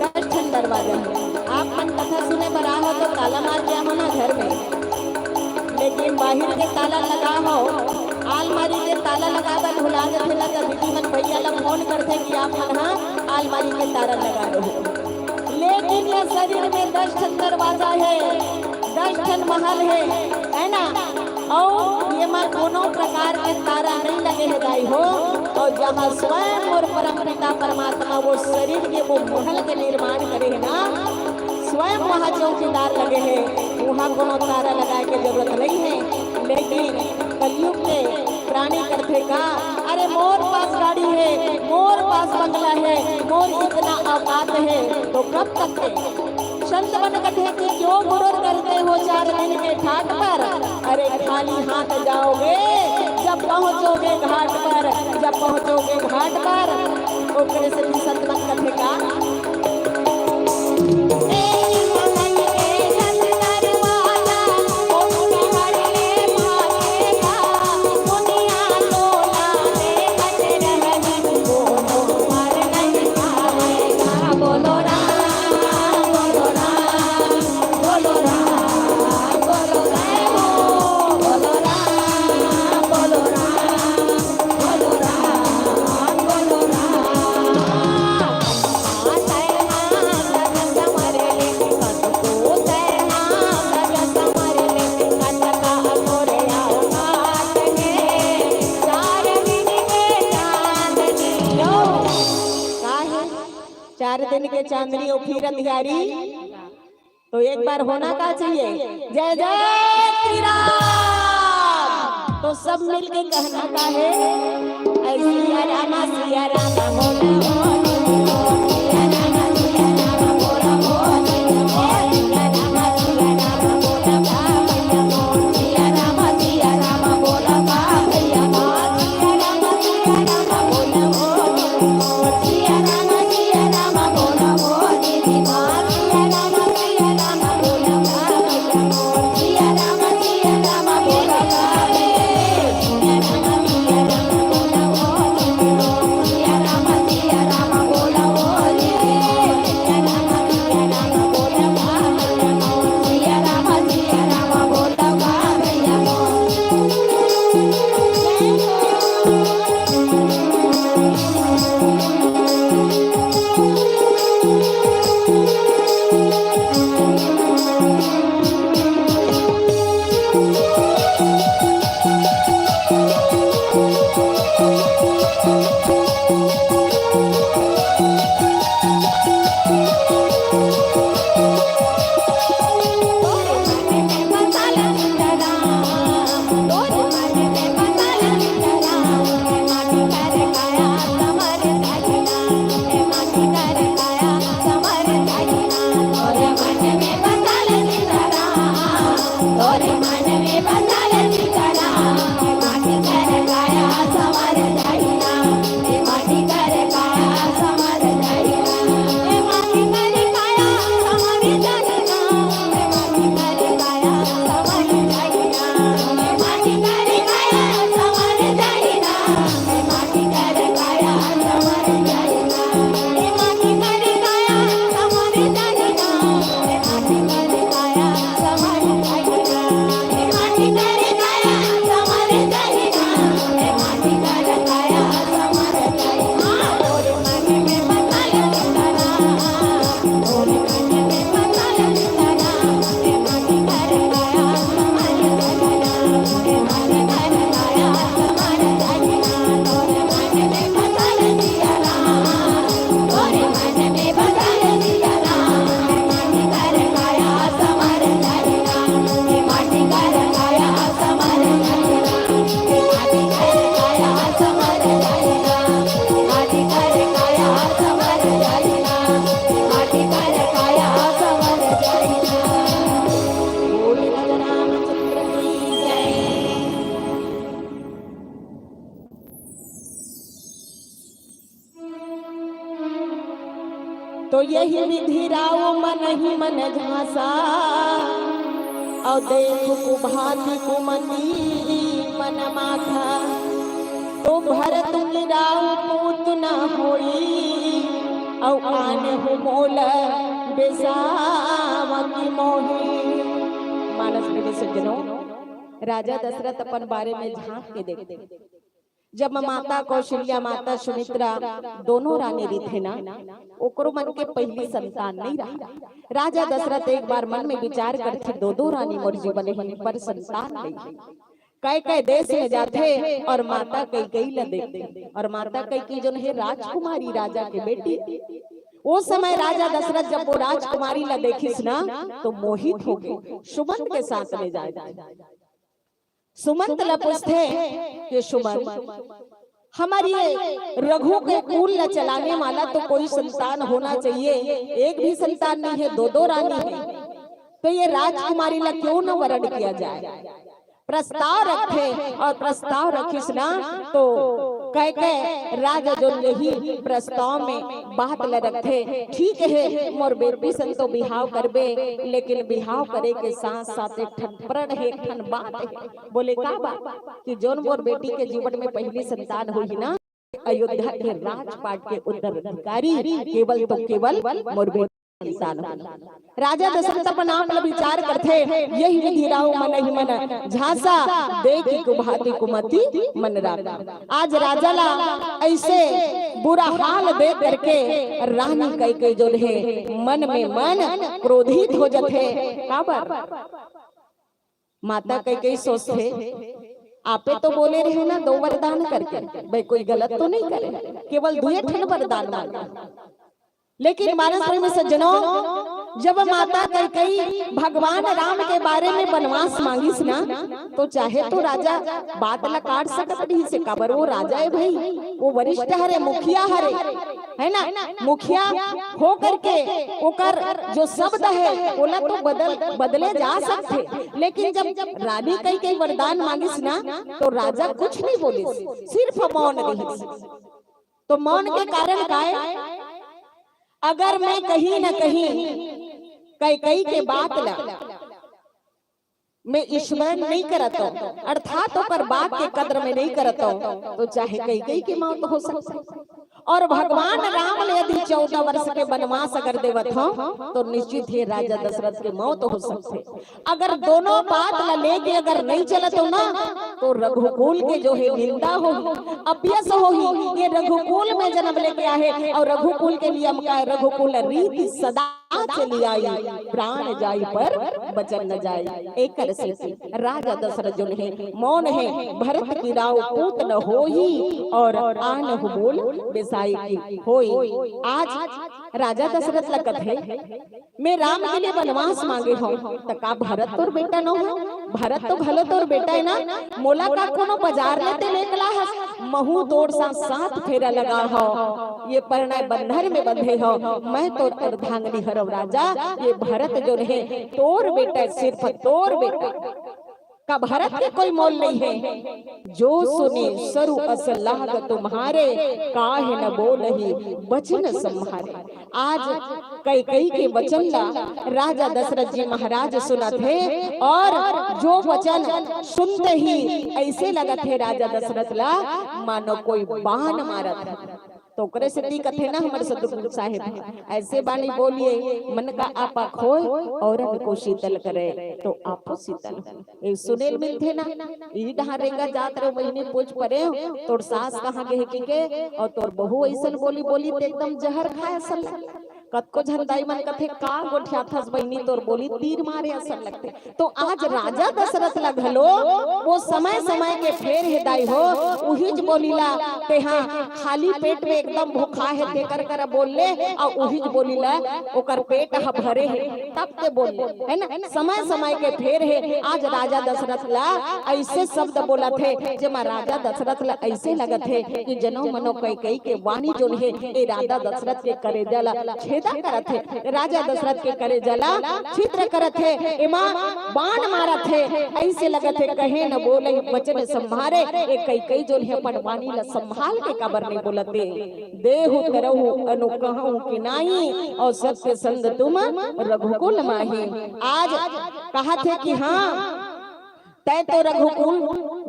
10 ठन दरवाजा है। आप मन कथा सुने पर आ हो तो ताला मार दिया हो ना घर में, लेकिन बाहर के ताला लगा हो, आलमारी के ताला लगा कर भुला जाते लगा। दीदी मन भैया ला फोन करते कि आप मन हाँ आलमारी के ताला लगा दो। लेकिन ये शरीर में 10 ठन दरवाजा है, 10 ठन महल है ना। और ये मां दोनों प्रकार के तारा नहीं लगे है गाई हो। और जहाँ स्वयं और परम पिता परमात्मा वो शरीर के वो महल के निर्माण करे है ना, स्वयं वहाँ चौकीदार लगे हैं, वहाँ कोनो तारा लगाए के जरूरत नहीं है। लेकिन कलयुग के प्राणी करते का, अरे मोर पास गाड़ी है, मोर पास बंगला है, मोर इतना औकात है, तो कब तक है? संत बन कथे कि क्यों गुरुर करते हो 4 दिन के ठाट पर, अरे खाली हाथ जाओगे जब पहुँचोगे घाट पर। जब पहुँचोगे घाट पर ओकरे से भी संत बन कथे का के चांदनी और फिर अंधियारी, तो एक बार होना का चाहिए जय जय श्री राम। तो सब मिलके कहना का है ऐसी सिया रामा बोला यही विधि राव मन ही मन झांसा, और देख कुभाती कुमती मन माथा, तो भरत गिराव पूत न होई, और आन हो मोल बेसावा की मोही। मानस में सज्जनों, राजा दशरथ अपन बारे में झांक के देखते, जब माता कौशल्या माता सुमित्रा दोनों रानी रही थे ना, ओकरो मन के पहली संतान नहीं रहा। राजा दशरथ एक बार मन में विचार करते, दो रानी मोर जीवन ही पर संतान नहीं। कई कई देश में जाते और माता कैकेयी ला देखते, और माता कैकेयी जो है राजकुमारी राजा के बेटी। वो समय राजा दशरथ जब वो राजकुमारी ला देखिस ना, तो मोहित हो गए, सुमंत के साथ ले जाए। सुमंत ला पूछते कि सुमंत, हमारी रघु के कुल ला चलाने वाला तो कोई संतान होना चाहिए, एक भी संतान नहीं है, दो रानी है, तो ये राजकुमारी ला क्यों न वरण किया जाए। प्रस्ताव रखे, और प्रस्ताव रखिस ना, तो कह राजा जो यही प्रस्ताव में बात ल रखे, ठीक है मोर बेटी सन तो बिहाव करबे, लेकिन बिहाव करे के साथ साथ एक ठन प्रण है, एक ठन बात है। बोले का बात? कि जोन मोर बेटी के जीवन में पहली संतान हुई ना, अयोध्या के राजपाट के उत्तराधिकारी केवल तो केवल मोर बेटी इंसान होना। राजा दशरथ अपन आप विचार करते, यही विधि राव मन ही मन झांसा, देखी कुभाती कुमती मन रागा। आज राजा ला ऐसे बुरा हाल देख करके रानी कैकेयी जो है मन में मन क्रोधित हो जाते। काबर माता कैकेयी सोचते, आपे तो बोले रहे ना 2 वरदान करके, भाई कोई गलत तो नहीं करे, केवल 2 ठन वरदान मांगा। लेकिन मानस में सज्जनों, जब माता कैकेयी भगवान राम के बारे में वनवास मांगिस ना, तो चाहे तो राजा बात ला काट सकत नहीं से, काबर वो राजा है भाई, वो वरिष्ठ हरे, मुखिया हरे, है ना। मुखिया हो करके ओकर जो शब्द है ओला तो बदले जा सकते, लेकिन जब रानी कैकेयी वरदान मांगिस ना, तो राजा कुछ नहीं बोले, सिर्फ मौन रही। तो मौन के कारण काय, अगर मैं कहीं न कहीं कैकेयी के बात ला मैं स्मरण नहीं करता हूँ, अर्थात पर बात के कद्र में नहीं करता हूँ, तो चाहे कैकेयी की मौत हो सकती है। और भगवान राम ने यदि 14 वर्ष के वनवास अगर देवत हो, तो निश्चित ही राजा दशरथ की मौत हो सकती। अगर दोनों बात ला लेके अगर नहीं चलत हो ना, तो रघुकुल के जो है निंदा होगी, अपयश होगी। ये रघुकुल में जन्म लेके आए, और रघुकुल के नियम का है, रघुकुल रीति सदा चली आई, प्राण जाई पर बचन न जाए। एक से राजा दशरथ जो है मौन है, भरत की राव पूत न होई, और आन हो बोल बेसाई की होई। आज राजा दशरथ लगत है, मैं राम के लिए वनवास मांगे हूँ, तो का भरत तोर बेटा न हो? भरत तो भले तोर बेटा है ना, मोला का कोनो बाजार लेते लेकला है, महू तोर साथ फेरा लगा हो, ये परिणय बंधन में बंधे हो, मैं तो अर्धांगिनी हरव राजा, ये भरत जो है तोर बेटा, सिर्फ तोर बेटा का, भरत के कोई मोल नहीं है। जो सुने सरु अस लाग तुम्हारे, काहे न बोलहि वचन सम्हारे। आज कैकेयी के वचन ला राजा दशरथ जी महाराज सुनत है, और जो वचन सुनते ही ऐसे लगत है राजा दशरथ ला मानो कोई बाण मारत है। तो करे से दिक्कत है ना हमारे सदगुरु साहिब, ऐसे बाणी बोलिए, मन का आपा खोए और को शीतल करे, तो आपो शीतल। एक सुनेल मिलते ना, ई डहा रेंगा जात रे महीने पूछ परे, तोर सास कहाँ गए के, और तोर बहू ऐसन बोली बोली ते एकदम जहर खाए असल। कतको झंदाई मन कथे का गोठिया थस बहिनी तोर बोली तीर मारे असल लगते। तो आज राजा दशरथ ला घलो वो समय समय के फेर हिदाई हो, उहिज बोलीला ते हाँ खाली पेट में एकदम भूखा है ते कर बोल ले, और उहिज बोलीला ओकर पेट ह भरे है तब ते बोल ले, है ना। समय समय के फेर है। आज राजा दशरथ ला ऐसे शब्द बोला थे, जेमा राजा दशरथ ला ऐसे लगत है कि जनो मनो कैकेयी के वाणी जो है ए राजा दशरथ के करेजा ला छेद छेदा करत है, राजा दशरथ के करे जला छिद्र करत है, एमा बाण मारत है, ऐसे लगत है कहे न बोले वचन संभारे, एक कई कई जो है पटवानी ला संभाल के कबर नहीं बोलते, देहु तरहु अनु कहूं कि नाही, और सत्य संग तुम रघुकुल माही। आज कहा थे कि हाँ तय तो रघुकुल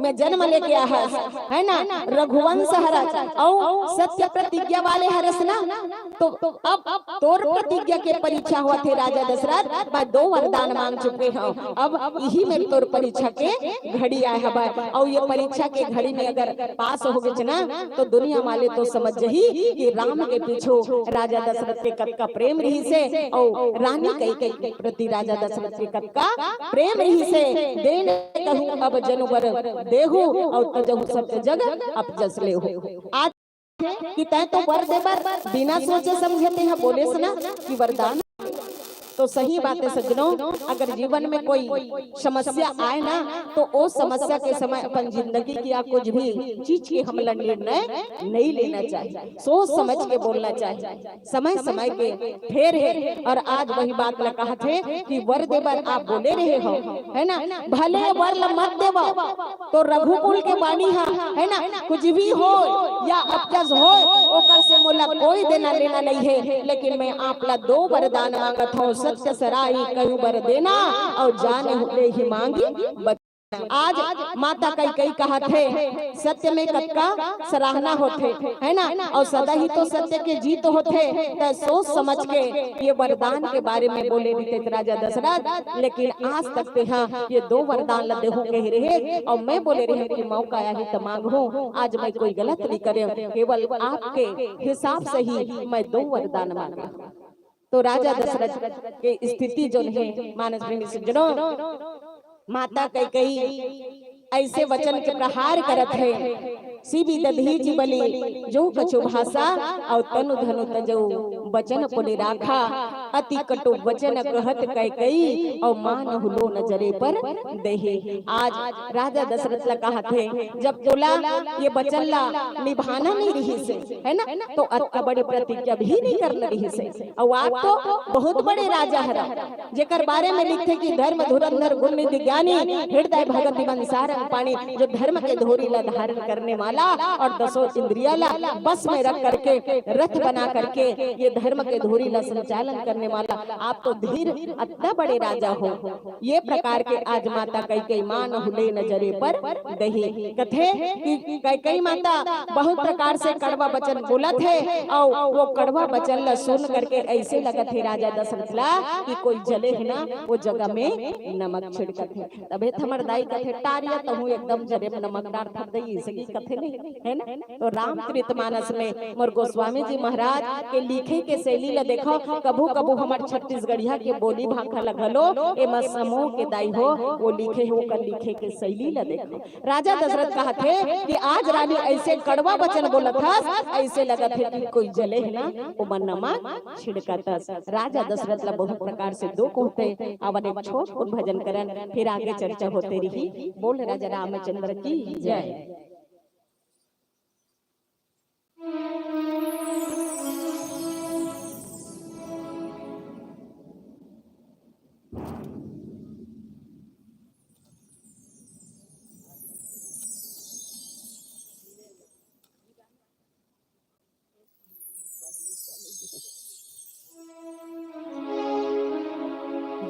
में जन्म लेके आया है ना, रघुवंश हरस और सत्य प्रतिज्ञा वाले हरस ना, तो अब तोर प्रतिज्ञा के परीक्षा हुआ थे राजा दशरथ, मैं 2 वरदान मांग चुके हूँ, अब यही में तोर परीक्षा के घड़ी आया है, और ये परीक्षा के घड़ी में अगर पास हो गए ना तो दुनिया वाले तो समझ ही कि राम के पीछे राजा दशरथ के कब प्रेम रही से, और रानी कई प्रति राजा दशरथ के कब प्रेम रही से, देन कहूं अब जनु वर देहु, और तजहु सत्य जग अब जस ले हो। आज कि तय तो वर दे बर बिना सोचे समझते हैं, बोले सुना कि वरदान, तो सही बात है सज्जनों, अगर जीवन में कोई समस्या आए ना तो उस समस्या के समय अपन जिंदगी की कुछ भी चीज के हम निर्णय नहीं लेना चाहिए, सोच समझ के बोलना चाहिए, समय समय के फेर है। और आज वही बात ला कहा थे कि वर देवर आप बोले रहे हो, है ना, भले वर मत देवा तो रघुकुल के वाणी है ना, कुछ भी हो या अपजस हो ओकर से मोला कोई देना लेना नहीं है, लेकिन मैं आप ला 2 वरदान मांगत हूँ, सत्य सराही कहूं बर देना, और जाने हुए ही मांगी। आज माता कई कहा थे सत्य में कत्का सराहना होते है ना, और सदा ही तो सत्य के जीत होते, तो सोच समझ के ये वरदान के बारे में बोले थे राजा दशरथ, लेकिन आज तक ते हाँ ये 2 वरदान लदे हो कह रहे, और मैं बोले रहे कि मौका आया ही तो मांगू, आज मैं कोई गलत नहीं करे, केवल आपके हिसाब से ही मैं 2 वरदान मांगा। तो राजा दशरथ के स्थिति जो है मानस प्रेमी सज्जनों, माता कई ऐसे वचन के प्रहार करत है, सीबी दधी जी बली जो कछु भाषा, और तनु धनु तजो वचन पुनि राखा, अति कटु वचन कहत कई, और मान हुलो नजरे पर देहे। आज राजा दशरथ ला कहा थे जब तोला ये वचन ला निभाना नहीं रही से, है ना, तो अतका बड़े प्रतिज्ञा भी नहीं करना रही से, और आप तो बहुत बड़े राजा हरा, जेकर बारे में लिखते कि धर्म धुरंधर गुण निधि ज्ञानी, हृदय भगत निबंध सारंग पानी, जो धर्म के धोरी ला धारण करने वाला और 10 इंद्रिया ला बस में रख करके रथ बना करके ये धर्म के धोरी ला संचालन करने वाला, आप तो धीर इतना बड़े राजा हो। ये प्रकार के आज माता कई मान हुले नजरे पर दही कथे कि कई माता बहुत प्रकार से कड़वा वचन बोलत है, और वो कड़वा वचन ला सुन करके ऐसे लगत है राजा दशरथ ला कि कोई जले है ना वो जगह में नमक छिड़कत है, तबे हमर दाई कथे टारिया तहु एकदम जरे नमक डार थप दई, सही कथे नहीं है ना। तो रामचरितमानस में मोर गोस्वामी जी महाराज के लिखे के शैली ला देखो, कबू कबू हमर छत्तीसगढ़िया के बोली भाखा लगलो एमा समूह के दाई हो वो लिखे हो कर लिखे के शैली ला देखो। राजा दशरथ कहा थे कि आज रानी ऐसे कड़वा वचन बोलत हस, ऐसे लगत है कि कोई जले है ना वो मन नमक छिड़कत हस। राजा दशरथ ला बहुत प्रकार से दुख होते, अवन एक छोट भजन करन, फिर आगे चर्चा होते रही। बोल राजा रामचंद्र की जय।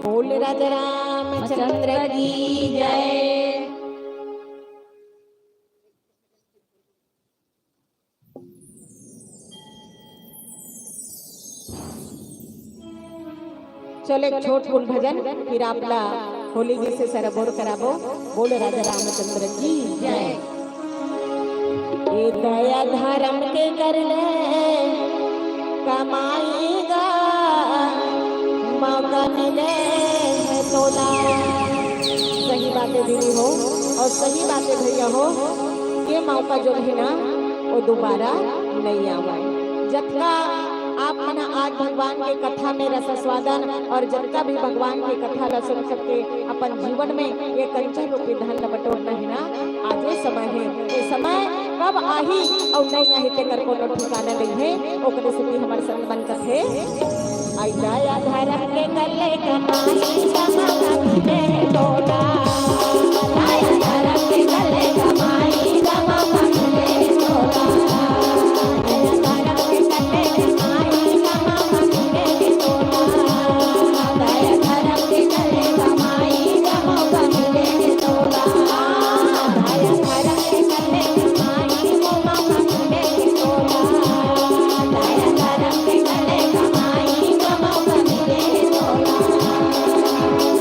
बोल राजा रामचंद्र की जय। चले छोट कुल भजन, फिर आपला होली जी से सरबोर कराबो। बोल राजा रामचंद्र की जय। ये दया धर्म के कर ले कमाएगा, मौका मिले है तोला। सही बातें दीदी हो और सही बातें भैया हो, ये मौका जो है ना वो दोबारा नहीं आवा। जतका आप मना आज भगवान के कथा में रसस्वादन और जतका भी भगवान के कथा ला सुन करके अपन जीवन में ये कंचन रूपी धन बटोरना है ना, आज ये समय है। ये समय कब आही और नहीं आही तेकर कोनो ठिकाना नहीं है। ओकरे से भी हमारे संबंध है। आई दया धर्म के गले कमाई जमा कमीने तोला दया धर्म के गले कमाई जमा कमीने तोला दया धर्म के गले कमाई जमा कमीने तोला दया धर्म के गले कमाई जमा कमीने तोला दया धर्म के गले कमाई जमा कमीने तोला दया धर्म के गले कमाई जमा कमीने तोला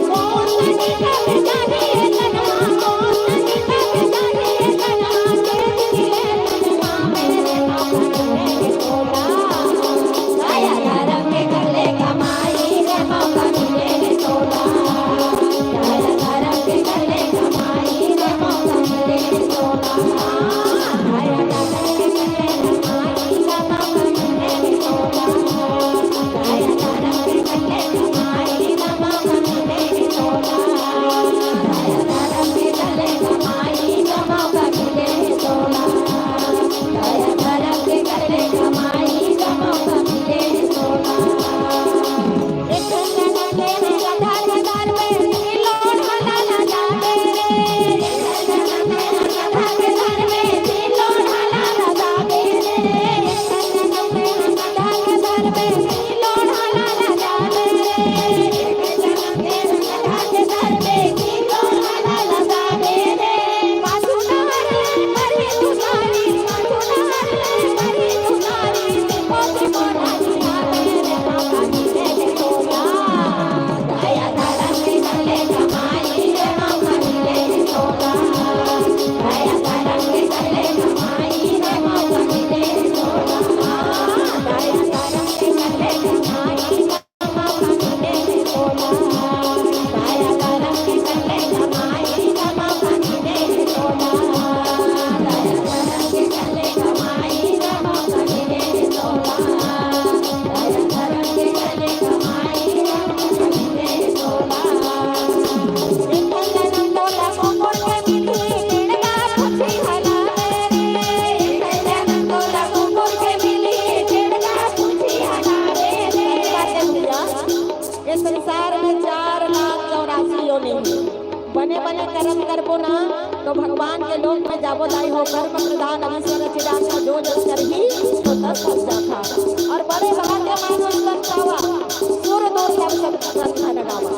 कौन नहीं कर जाने तना कौन नहीं कर जाने तना के दिले तना मेरे कमीने तोला दया धर्म के गले कमाई जमा कमीने तोला दया धर्म के गले कमाई जमा कमीने तोला दया धर्म के गले कमाई जमा कमीने तोला दया धर्म के गले कमाई जमा कमीने तोला दया धर्म के गले कमाई जमा कमीने तोला दया धर्म के गले कमाई जमा कमीने तोला एक जना के गधा गधार में लोड हला ना जावे रे एक जना के गधा गधार में लोड हला ना जावे रे एक जना के गधा गधार में लोड हला ना जावे रे एक जना के गधा गधार में लोड हला ना जावे रे पाछू नहर मरी तुसारी पाछू नहर मरी तुसारी पोती मोरा जावे रे कमीने तोला दया धर्म के गले कमाई जमा कमीने तोला दया धर्म के गले कमाई जमा कमीने तोला दया धर्म के गले कमाई जमा कमीने तोला दया धर्म के गले कमाई जमा कमीने तोला दया धर्म के गले कमाई जमा कमीने तोला दया धर्म के गले कमाई जमा कमीने तोला एक जन्म तोला कोकोर के मिली टेड़गा खुशी हला रे एक जन्म तोला कोकोर के मिली टेड़गा खुशी हला रे बातें भैया ये संसार में 4,84,000 योनि बने बने कर्म करबो ना तो भगवान के लोक में जाबो दाई हो कर्म प्रधान अविश्वर चिदान का जो जस कर ही तो तस फंसा था और बड़े भाग्य मानो तन पावा सूर दूर सब संसार लगावा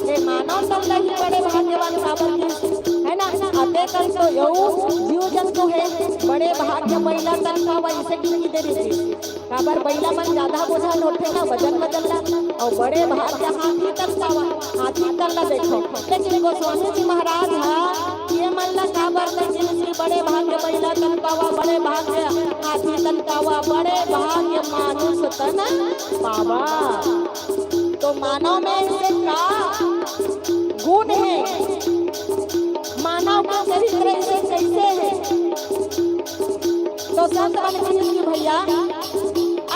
ये मानव तन नहीं बड़े भाग्यवान साबर की है ना अते कर तो यऊ जीव जंतु है बड़े भाग्य महिला तन पावा इसे की दे देती काबर महिला मन ज्यादा बोझा उठे ना वजन बदलना और बड़े भाग्य हाथी तक पावा हाथी तक ना देखो लेकिन गोस्वामी जी महाराज है ये मन ला काबर तक जिनसी बड़े भाग्य महिला तन पावा बड़े भाग्य हाथी तन पावा बड़े भाग्य मानुष तन पावा तो मानव में से का गुण है मानव का चरित्र से कैसे है तो संत बन की भैया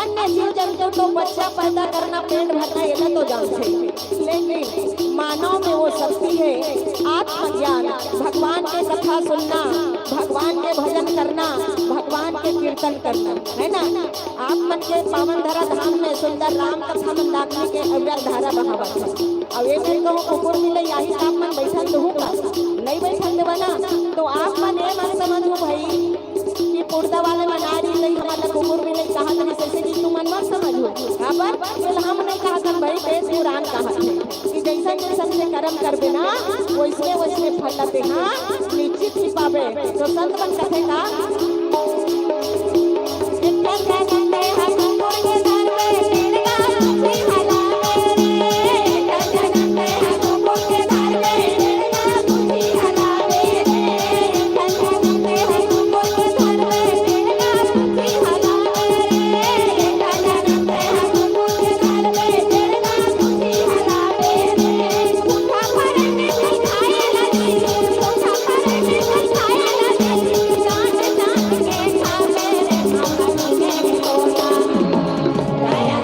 अन्य जीव जंतु को बच्चा पैदा करना पेट भरना ये तो जानते हैं लेकिन मानव में वो शक्ति है आत्मज्ञान भगवान के कथा सुनना भगवान के भजन करना भगवान के कीर्तन करना है ना आप मन के पावन धरा धाम में सुंदर राम कथा मंदाकिनी के अव्यक्त धारा बहावत है अब ये दिन को कुकुर मिले यही आप मन बैठल होगा नहीं बैठल बना तो आप मन ये मन समझो भाई कि पुर्दा वाले मनारी नहीं हमारा कुकुर मिले कहा था जैसे कि तुम मन मत समझो काबर फिर हम नहीं कहा था भाई बेस कुरान कहा थे कि जैसा जैसा से कर्म करबे ना वैसे वैसे फल लगे ना निश्चित ही पावे तो संत बन कथे का इतना कहते हैं कुकुर के दर पे टेड़गा खुशी हला रे इतना कहते हैं कुकुर के दर पे टेड़गा खुशी हला रे इतना कहते हैं कुकुर के दर पे टेड़गा खुशी हला रे इतना कहते हैं कुकुर के दर पे टेड़गा खुशी हला रे उठा पड़े में खाए लगी उठा पड़े में खाए लगी जान जान के खा मेरे कमीने तोला दया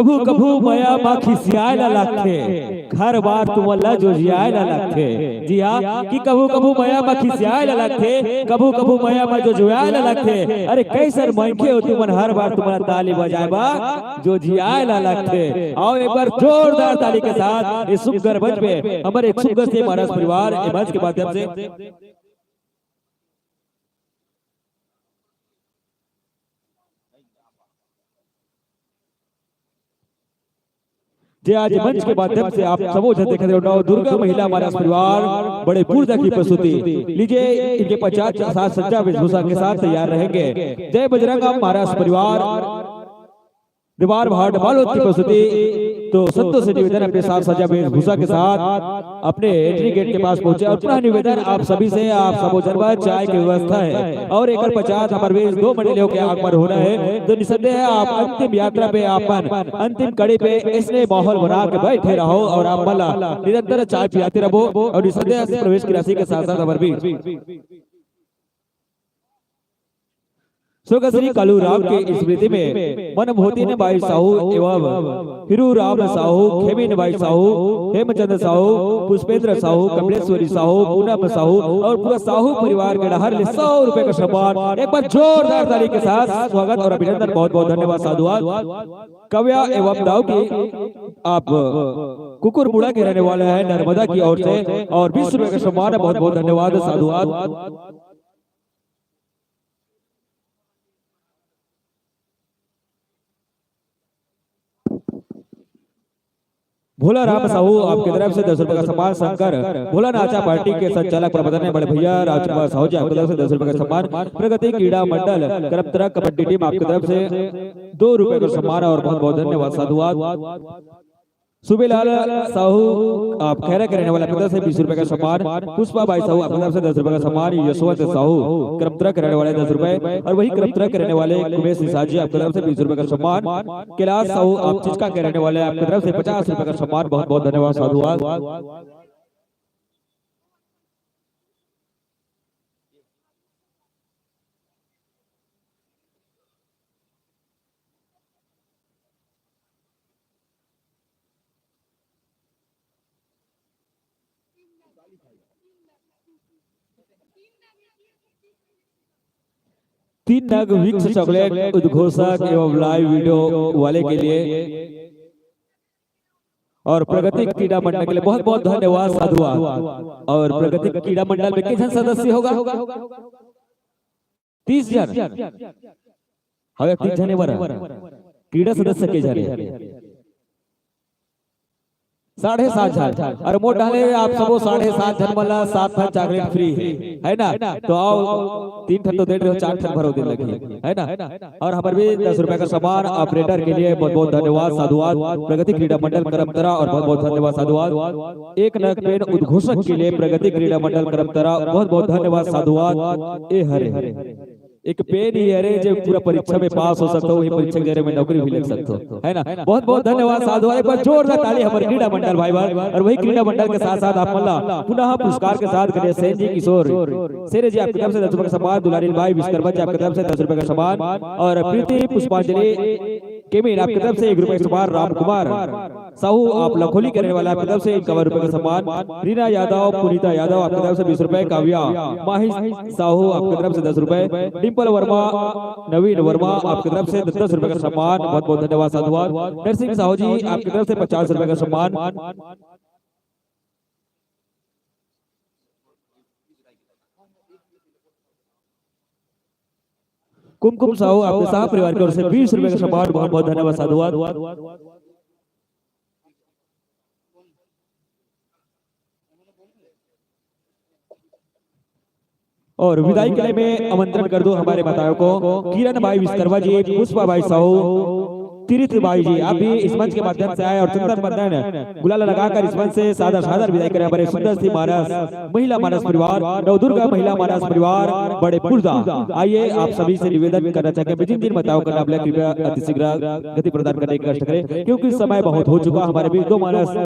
कभू कभू माया मा खिसियाए ला लागथे हर बार तुमला जो जियाए ला लागथे। जी हाँ कि कभू कभू माया मा खिसियाए ला लागथे, कभू कभू माया मा जो जुआए ला लागथे। अरे कैसर मनखे हो तुमन हर बार तुम्हारा ताली बजाए बा जो जियाए ला लागथे। आओ एक बार जोरदार ताली के साथ इस सुगर मंच पे हमारे सुगर से महाराज परिवार मंच के माध्यम से जे आज मंच के माध्यम से आप सबो जन देख रहे हो दुर्गा महिला महाराज परिवार बड़े पूर्जा की प्रस्तुति लीजिए। इनके 50 साज सज्जा वेशभूषा के साथ तैयार रहेंगे। जय बजरंग महाराज परिवार दीवार भाट बालोद की प्रस्तुति। तो संतों से निवेदन अपने साथ सजा वेशभूषा के साथ अपने एंट्री गेट के पास पहुंचे और पुनः निवेदन आप सभी से आप सबो जनवा चाय की व्यवस्था है और 150 प्रवेश 2 मंडलियों के आगमन होना है। तो निसंदेह आप अंतिम यात्रा पे अपन अंतिम कड़ी पे इसने माहौल बना के बैठे रहो और आप मला निरंतर चाय पियाते रहो और निसंदेह प्रवेश की राशि के साथ साथ अमर भी स्वर्गीय श्री कालू राम के स्मृति में मनमोहती ने बाई साहू एवं हिरू राम साहू, खेमिन बाई साहू, हेमचंद साहू, पुष्पेंद्र साहू, कमलेश्वरी साहू, पूनम साहू और पूरा साहू परिवार के डहर 100 रुपए का सम्मान। एक बार जोरदार ताली के साथ स्वागत और अभिनंदन। बहुत बहुत धन्यवाद साधुवाद। कव्या एवं दाऊ की आप कुकुरमुड़ा के रहने वाले हैं नर्मदा की ओर से और 20 रुपए का सम्मान। बहुत बहुत धन्यवाद साधुवाद। भोला राम साहू आपकी तरफ से 10 रुपए का सम्मान। शंकर भोला नाचा पार्टी के संचालक प्रबंधन बड़े भैया राजकुमार साहू जी आपकी तरफ से 10 रुपए का सम्मान। प्रगति क्रीड़ा मंडल करमतरा कबड्डी टीम आपकी तरफ से 2 रुपए का सम्मान और बहुत बहुत धन्यवाद साधुवाद। सुबेलाल साहू आप खैरा के रहने वाले आपकी तरफ से 20 रुपए का सम्मान। पुष्पा बाई साहू आपकी तरफ से 10 रुपए का सम्मान। यशवंत साहू करमतरा के रहने वाले 10 रुपए और वही करमतरा के रहने वाले कुमेश निषाद जी आपकी तरफ से 20 रुपए का सम्मान। कैलाश साहू आप चिचका के रहने वाले आपकी तरफ से 50 रुपए का सम्मान। बहुत बहुत धन्यवाद साधुवाद। तीन नग विक्स चॉकलेट उद्घोषक एवं लाइव वीडियो वाले के लिए और प्रगति क्रीड़ा मंडल के लिए बहुत बहुत धन्यवाद साधुवाद। और प्रगति क्रीड़ा मंडल में कितने सदस्य होगा? 30 जन। हवे 30 जने वर क्रीड़ा सदस्य के जने 7.5 जन और मोट डाले आप सबो 7.5 जन वाला 7 ठन चॉकलेट फ्री है ना। तो आओ 3 ठन तो दे रहे हो 4 ठन भरो दिन लगी है ना। और हमारे भी 10 रुपए का सम्मान ऑपरेटर के लिए बहुत बहुत धन्यवाद साधुवाद। प्रगति क्रीड़ा मंडल करमतरा और बहुत बहुत धन्यवाद साधुवाद। एक नग पेन उद्घोषक के लिए प्रगति क्रीड़ा मंडल करमतरा बहुत बहुत धन्यवाद साधुवाद। ए हरे एक पेन ही अरे जो पूरा परीक्षा में पास हो सकता हो वही परीक्षा के में नौकरी भी लग सकता हो है ना। बहुत बहुत धन्यवाद साधुवाद। एक बार जोरदार ताली हमारे क्रीड़ा मंडल भाई और वही क्रीड़ा मंडल के साथ साथ आप मल्ला पुनः पुरस्कार के साथ गणेश सेन जी किशोर सेरे जी आपकी तरफ से 10 रुपए का सम्मान। दुलारी भाई विश्वकर्मा जी आपकी तरफ से 10 रुपए का सम्मान और प्रीति पुष्पांजलि केमिन आपकी तरफ से 1 रुपए का सम्मान। राम कुमार साहू आप लखोली करने वाला आपकी तरफ से 51 रुपए का सम्मान। रीना यादव पुनीता यादव आपकी तरफ से 20 रुपए। काव्या माही साहू आपकी तरफ से 10 रुपए। डिंपल वर्मा नवीन वर्मा आपकी तरफ से 10 रुपए का सम्मान। बहुत बहुत धन्यवाद साधुवाद। नरसिंह साहू जी आपकी तरफ से 50 रुपए का सम्मान। कुमकुम साहू आपके साह परिवार की ओर से 20 रुपए का सम्मान। बहुत बहुत धन्यवाद साधुवाद। और विदाई के लिए मैं आमंत्रण कर दूं हमारे माताओं को किरण भाई विश्वकर्मा जी, पुष्पा भाई साहू, तीर्थ भाई जी आप भी इस मंच के माध्यम से आए और चंदन बंधन गुलाल लगाकर इस मंच से सादर विदाई करें हमारे सुंदर सी मानस महिला मानस परिवार नवदुर्गा महिला मानस परिवार बड़े पुरदा। आइए आप सभी से निवेदन करना चाहेंगे जिन जिन माताओं का नाम कृपया अतिशीघ्र गति प्रदान करने की कष्ट करें क्योंकि समय बहुत हो चुका। हमारे भी 2 मानस